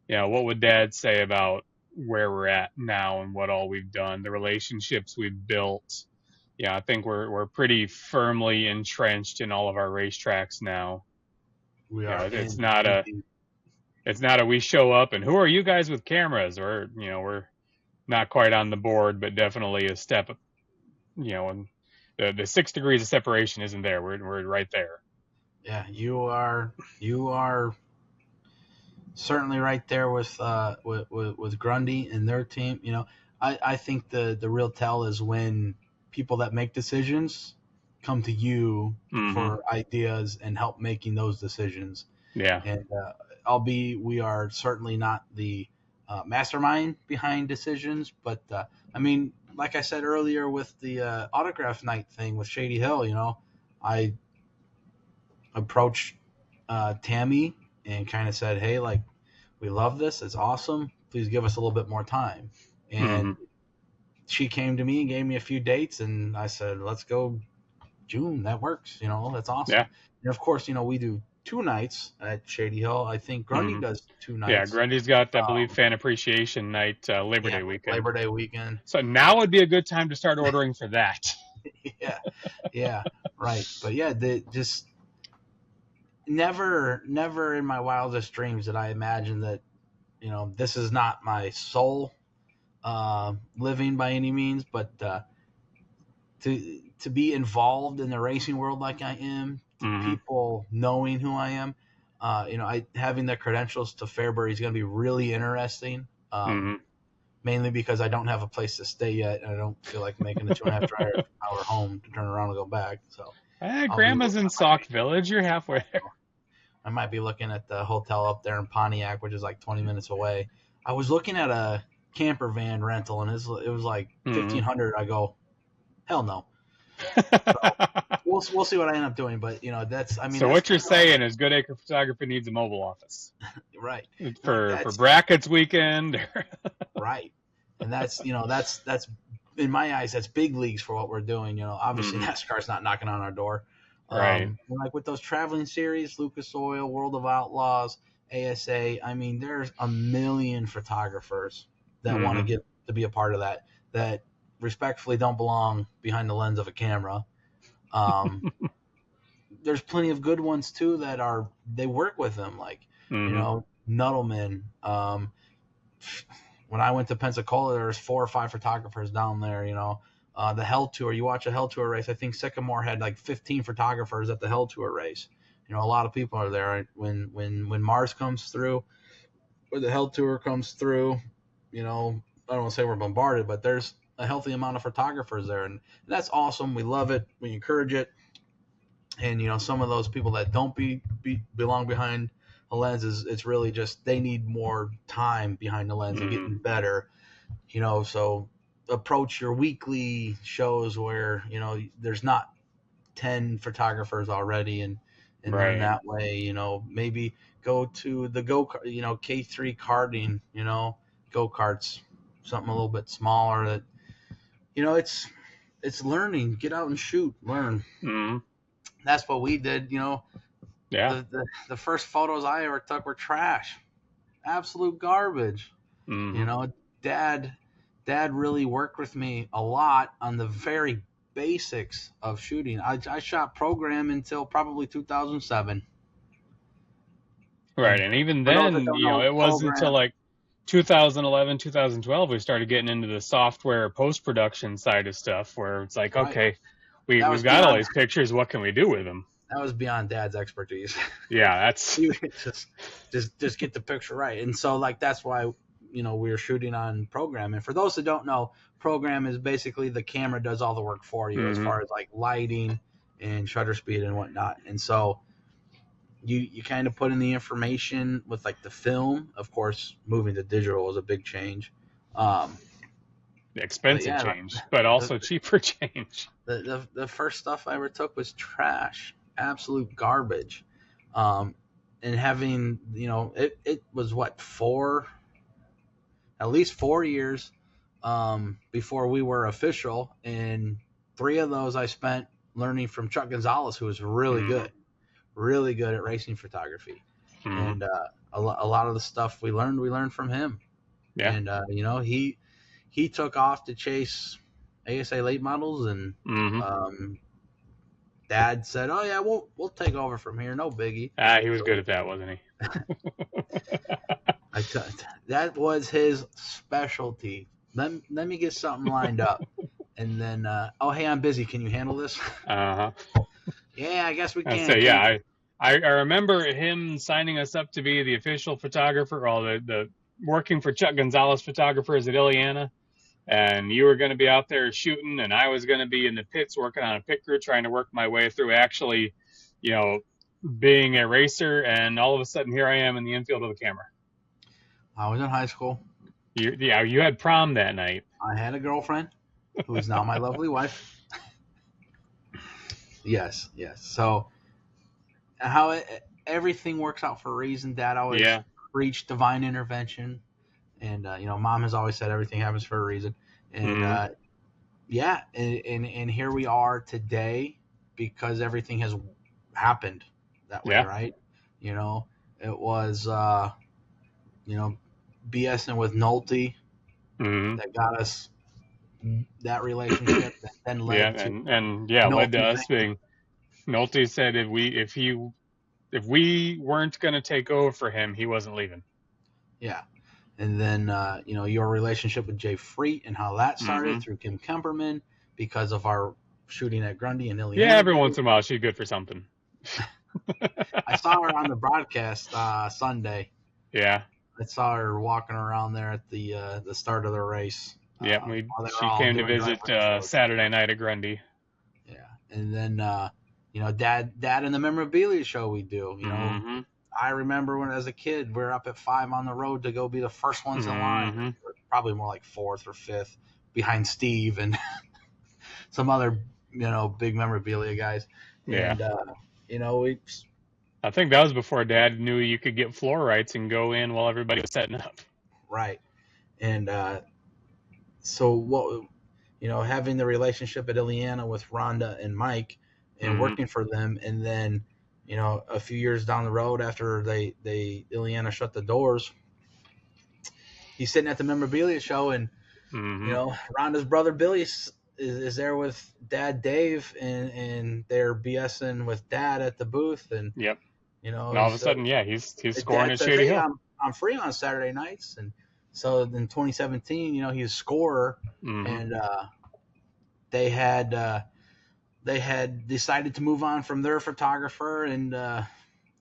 what would Dad say about where we're at now and what all we've done, the relationships we've built. I think we're pretty firmly entrenched in all of our racetracks now. we are It's in not a indeed. it's not a we show up and who are you guys with cameras, or we're not quite on the board, but definitely a step, and the 6 degrees of separation isn't there. We're right there. Yeah, you are certainly right there with Grundy and their team. I think the real tell is when people that make decisions come to you for ideas and help making those decisions. Yeah. And we are certainly not the mastermind behind decisions, but I mean, like I said earlier with the autograph night thing with Shady Hill, I approached Tammy and kind of said, hey, like, we love this. It's awesome. Please give us a little bit more time. And she came to me and gave me a few dates, and I said, let's go June. That works. That's awesome. Yeah. And of course, we do 2 nights at Shady Hill. I think Grundy does 2 nights. Yeah, Grundy's got, I believe, Fan Appreciation Night, Labor Day weekend. Labor Day weekend. So now would be a good time to start ordering for that. Yeah, right. But yeah, just never in my wildest dreams did I imagine that, this is not my sole living by any means, but to be involved in the racing world like I am, people knowing who I am, having the credentials to Fairbury is going to be really interesting. Mainly because I don't have a place to stay yet, and I don't feel like making the 2.5 hour home to turn around and go back. So, Grandma's in Sauk Village. You're halfway there. I might be looking at the hotel up there in Pontiac, which is like 20 minutes away. I was looking at a camper van rental, and it was like $1,500. I go, hell no. So we'll see what I end up doing, but that's. I mean, so what you're saying is Good Acre Photography needs a mobile office, right? For brackets weekend, right? And that's in my eyes, that's big leagues for what we're doing. Obviously NASCAR's not knocking on our door. Right. Like with those traveling series, Lucas Oil, World of Outlaws, ASA. I mean, there's a million photographers that want to get to be a part of that respectfully don't belong behind the lens of a camera. There's plenty of good ones too that they work with them, like Nuttleman. When I went to Pensacola, there was 4 or 5 photographers down there. The Hell Tour. You watch a Hell Tour race. I think Sycamore had like 15 photographers at the Hell Tour race. A lot of people are there. When Mars comes through, or the Hell Tour comes through, I don't want to say we're bombarded, but there's a healthy amount of photographers there, and that's awesome. We love it. We encourage it. And some of those people that don't belong behind a lens it's really just they need more time behind the lens and getting better. So approach your weekly shows where there's not 10 photographers already, and then that way maybe go to the K3 karting, go-karts, something a little bit smaller that it's learning. Get out and shoot, learn. That's what we did. Yeah. The first photos I ever took were trash, absolute garbage. Dad really worked with me a lot on the very basics of shooting. I shot program until probably 2007. Right, and even then, it wasn't until like 2011, 2012 we started getting into the software post-production side of stuff, where it's like, okay, we've got all these pictures. What can we do with them? That was beyond Dad's expertise. Yeah, that's just get the picture right, and so like that's why we were shooting on program. And for those that don't know, program is basically the camera does all the work for you as far as like lighting and shutter speed and whatnot. And so you kind of put in the information with like the film. Of course, moving to digital was a big change. Expensive change, but also cheaper change. The first stuff I ever took was trash, absolute garbage. And having, it was what, at least 4 years before we were official. And 3 of those I spent learning from Chuck Gonzalez, who was really good at racing photography. And a lot of the stuff we learned from him. Yeah. And, he took off to chase ASA late models, and Dad said, "Oh yeah, we'll take over from here, no biggie." He was good at that, wasn't he? That was his specialty. Let me get something lined up, and then hey, I'm busy. Can you handle this? Yeah, I guess we can. So yeah, I remember him signing us up to be the official photographer, all the working for Chuck Gonzalez photographers at Illiana. and you were going to be out there shooting, and I was going to be in the pits working on a pit crew, trying to work my way through actually, being a racer. And all of a sudden, here I am in the infield of the camera. I was in high school. You had prom that night. I had a girlfriend who is now my lovely wife. Yes. So everything works out for a reason. Dad always preached divine intervention, and Mom has always said everything happens for a reason. And and here we are today because everything has happened that way, right? It was BSing with Nolte that got us that relationship that then led led to us being. Nolte said if we weren't going to take over for him, he wasn't leaving. Yeah. And then, your relationship with Jay Freet and how that started through Kim Kemperman because of our shooting at Grundy and Illiana. Yeah, every once in a while she's good for something. I saw her on the broadcast Sunday. Yeah. I saw her walking around there at the start of the race. Yeah, she came to visit Saturday night at Grundy. Yeah. And then, Dad in the memorabilia show we do, I remember when as a kid, we were up at 5 on the road to go be the first ones in line, probably more like 4th or 5th behind Steve and some other, big memorabilia guys. Yeah. And, I think that was before Dad knew you could get floor rights and go in while everybody was setting up. Right. And so what, having the relationship at Illiana with Rhonda and Mike and working for them, and then, a few years down the road after they Illiana shut the doors, he's sitting at the memorabilia show, and Rhonda's brother Billy is there with Dad Dave, and they're BSing with Dad at the booth, and and all of a sudden, he's scoring at Shady Hill. I'm free on Saturday nights, and so in 2017, he's a scorer, and they had decided to move on from their photographer, and I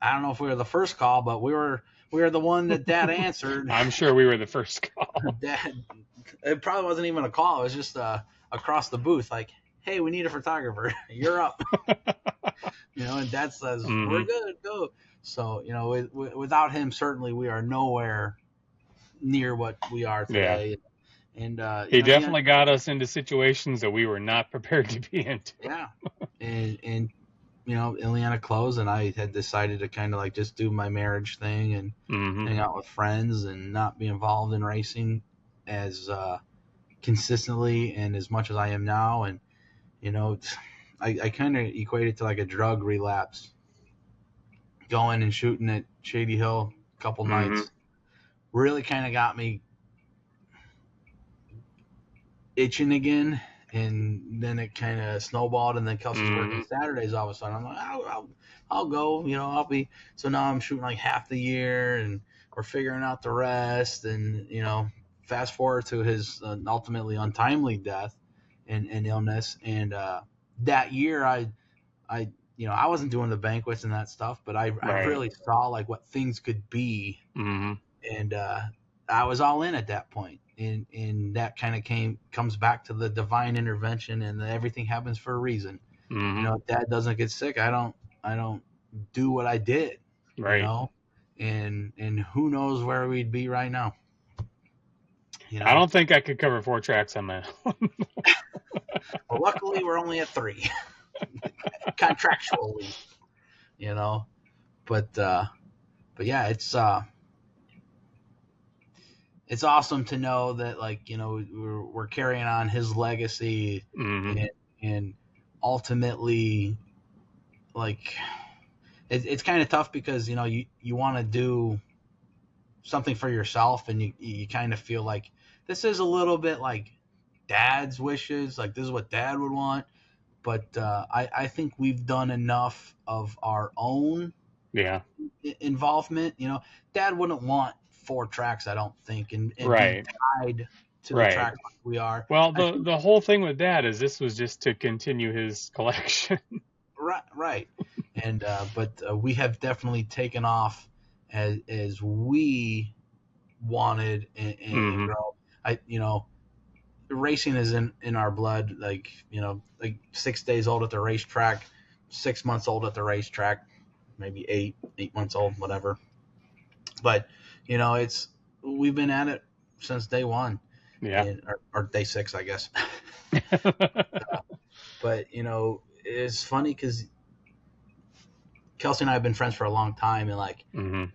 don't know if we were the first call, but we were the one that Dad answered. I'm sure we were the first call. Dad, it probably wasn't even a call. It was just across the booth, like, hey, we need a photographer. You're up. And Dad says, we're good, go. So, without him, certainly we are nowhere near what we are today. Yeah. And he definitely got us into situations that we were not prepared to be into. Yeah. And Illiana closed, and I had decided to kind of like just do my marriage thing and hang out with friends and not be involved in racing as consistently and as much as I am now. And, I kind of equate it to like a drug relapse. Going and shooting at Shady Hill a couple nights really kind of got me itching again, and then it kind of snowballed, and then Kelsey's working Saturdays all of a sudden. I'm like, I'll go, I'll be. So now I'm shooting like half the year, and we're figuring out the rest, and fast forward to his ultimately untimely death and illness, and that year I wasn't doing the banquets and that stuff, but I really saw like what things could be, and I was all in at that point. And that kind of comes back to the divine intervention, and everything happens for a reason. If Dad doesn't get sick, I don't do what I did, right? And who knows where we'd be right now. I don't think I could cover 4 tracks on my own. Well, luckily we're only at 3 contractually, but yeah, it's awesome to know that, like, we're carrying on his legacy, and ultimately, like, it's kind of tough because, you want to do something for yourself, and you kind of feel like this is a little bit like Dad's wishes, like this is what Dad would want. But I think we've done enough of our own involvement. Dad wouldn't want 4 tracks, I don't think, and be tied to the track like we are. Well, the whole thing with Dad is this was just to continue his collection. Right. And but we have definitely taken off as we wanted and grow. racing is in our blood. Like, like 6 days old at the racetrack, 6 months old at the racetrack, maybe 8 months old, whatever. But we've been at it since day one, Yeah. or day 6, I guess. But it's funny because Kelsey and I have been friends for a long time, and like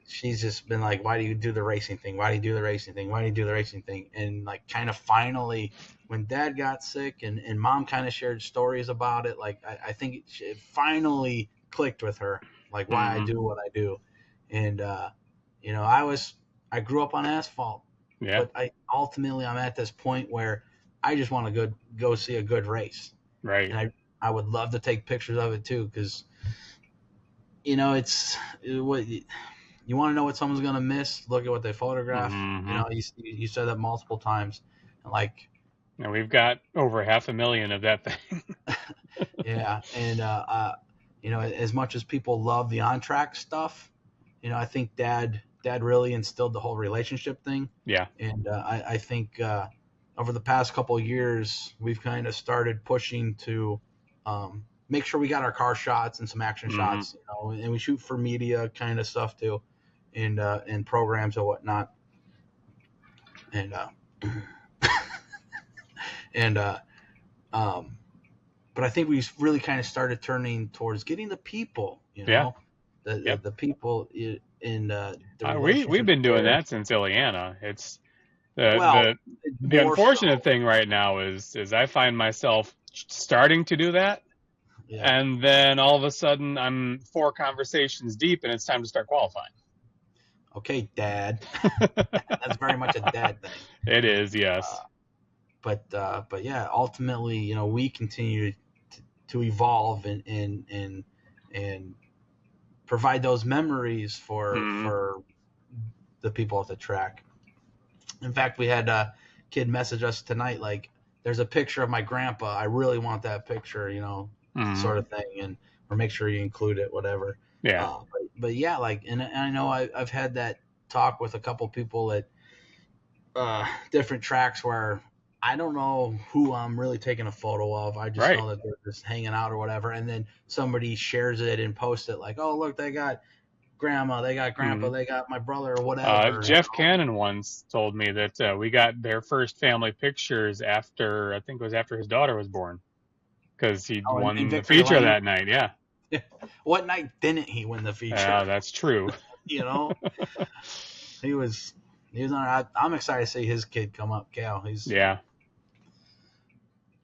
she's just been like, "Why do you do the racing thing? Why do you do the racing thing? Why do you do the racing thing?" And like, kind of finally, when Dad got sick, and Mom kind of shared stories about it, like I think it finally clicked with her, like why I do what I do. And I grew up on asphalt, Yeah. but I'm at this point where I just want to go see a good race, Right. and I would love to take pictures of it too, because it's what you want to know what someone's gonna miss. Look at what they photograph. You said that multiple times, and like, and we've got over 500,000 of that thing. yeah, and as much as people love the on track stuff, I think Dad really instilled the whole relationship thing. Yeah. And I think over the past couple of years, we've kind of started pushing to make sure we got our car shots and some action shots, and we shoot for media kind of stuff too, and programs and whatnot. And but I think we really kind of started turning towards getting the people, the people in the we've been doing that since Illiana. It's the unfortunate thing right now is I find myself starting to do that. Yeah. And then all of a sudden I'm 4 conversations deep and it's time to start qualifying. Okay, Dad. That's very much a Dad thing. It is, yes. But yeah, ultimately, we continue to evolve and provide those memories for the people at the track. In fact, we had a kid message us tonight, like, there's a picture of my grandpa. I really want that picture, sort of thing, or make sure you include it, whatever. Yeah. But yeah, like, and I know I've had that talk with a couple people at different tracks where I don't know who I'm really taking a photo of. I just know that they're just hanging out or whatever, and then somebody shares it and posts it, like, "Oh, look, they got grandma, they got grandpa, they got my brother," or whatever. Jeff Cannon once told me that we got their first family pictures after, I think it was after his daughter was born, because he won the feature that night. Yeah. What night didn't he win the feature? That's true. He was on. I'm excited to see his kid come up, Cal. Yeah.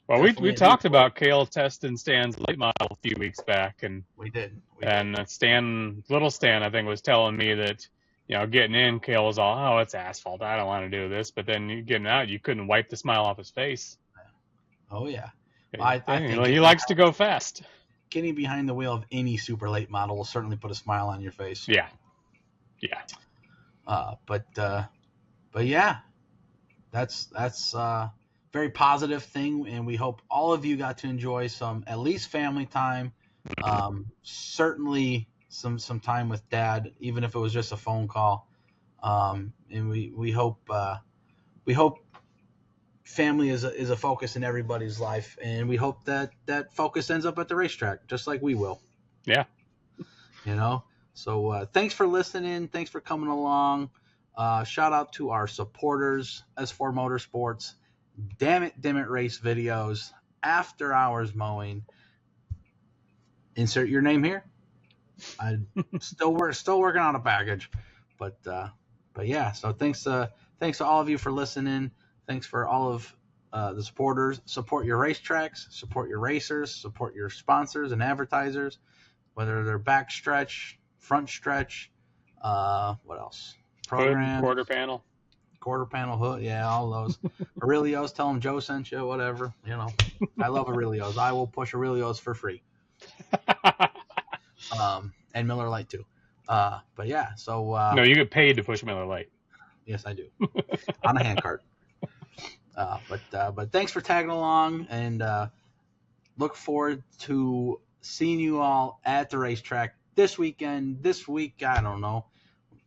Well, we talked about Cale testing Stan's late model a few weeks back, and we did. Little Stan, I think, was telling me that, getting in, Cale was all, "Oh, it's asphalt. I don't want to do this." But then getting out, you couldn't wipe the smile off his face. Oh yeah. Well, I think he likes to go fast. Getting behind the wheel of any super late model will certainly put a smile on your face. Yeah. Yeah. But yeah, that's very positive thing, and we hope all of you got to enjoy some, at least, family time. Certainly some time with Dad, even if it was just a phone call. And we hope family is a focus in everybody's life, and we hope that focus ends up at the racetrack, just like we will. Yeah. So thanks for listening. Thanks for coming along. Shout out to our supporters, S4 Motorsports, Damn It Race Videos, After Hours Mowing. Insert your name here. I'm still working on a package, but yeah. So thanks to all of you for listening. Thanks for all of the supporters. Support your racetracks, support your racers, support your sponsors and advertisers, whether they're backstretch, front stretch, what else? Programs, quarter panel, hood, yeah, all those. Aurelios, tell them Joe sent you, whatever. I love Aurelios. I will push Aurelios for free. And Miller Lite too. But yeah, so no, you get paid to push Miller Lite. Yes, I do. On a handcart. But thanks for tagging along, and look forward to seeing you all at the racetrack this weekend. This week, I don't know.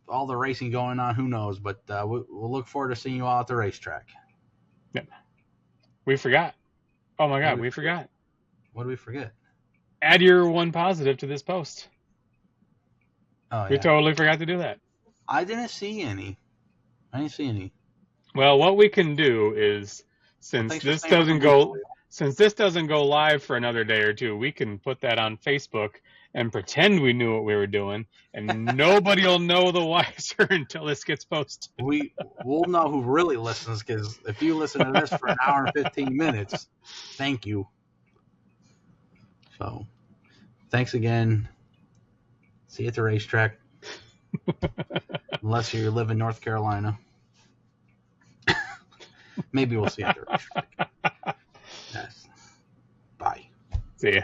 All the racing going on, who knows? But we'll look forward to seeing you all at the racetrack. Yep. We forgot. Oh my God, What we forgot. What did we forget? Add your one positive to this post. Oh, We yeah. totally forgot to do that. I didn't see any. Well, what we can do is, since thanks for this staying with the doesn't blooper go, reel. since this doesn't go live for another day or two, we can put that on Facebook and pretend we knew what we were doing, and nobody will know the wiser until this gets posted. We'll know who really listens, because if you listen to this for an hour and 15 minutes, thank you. So, thanks again. See you at the racetrack. Unless you live in North Carolina. Maybe we'll see you at the racetrack. Yes. Bye. See ya.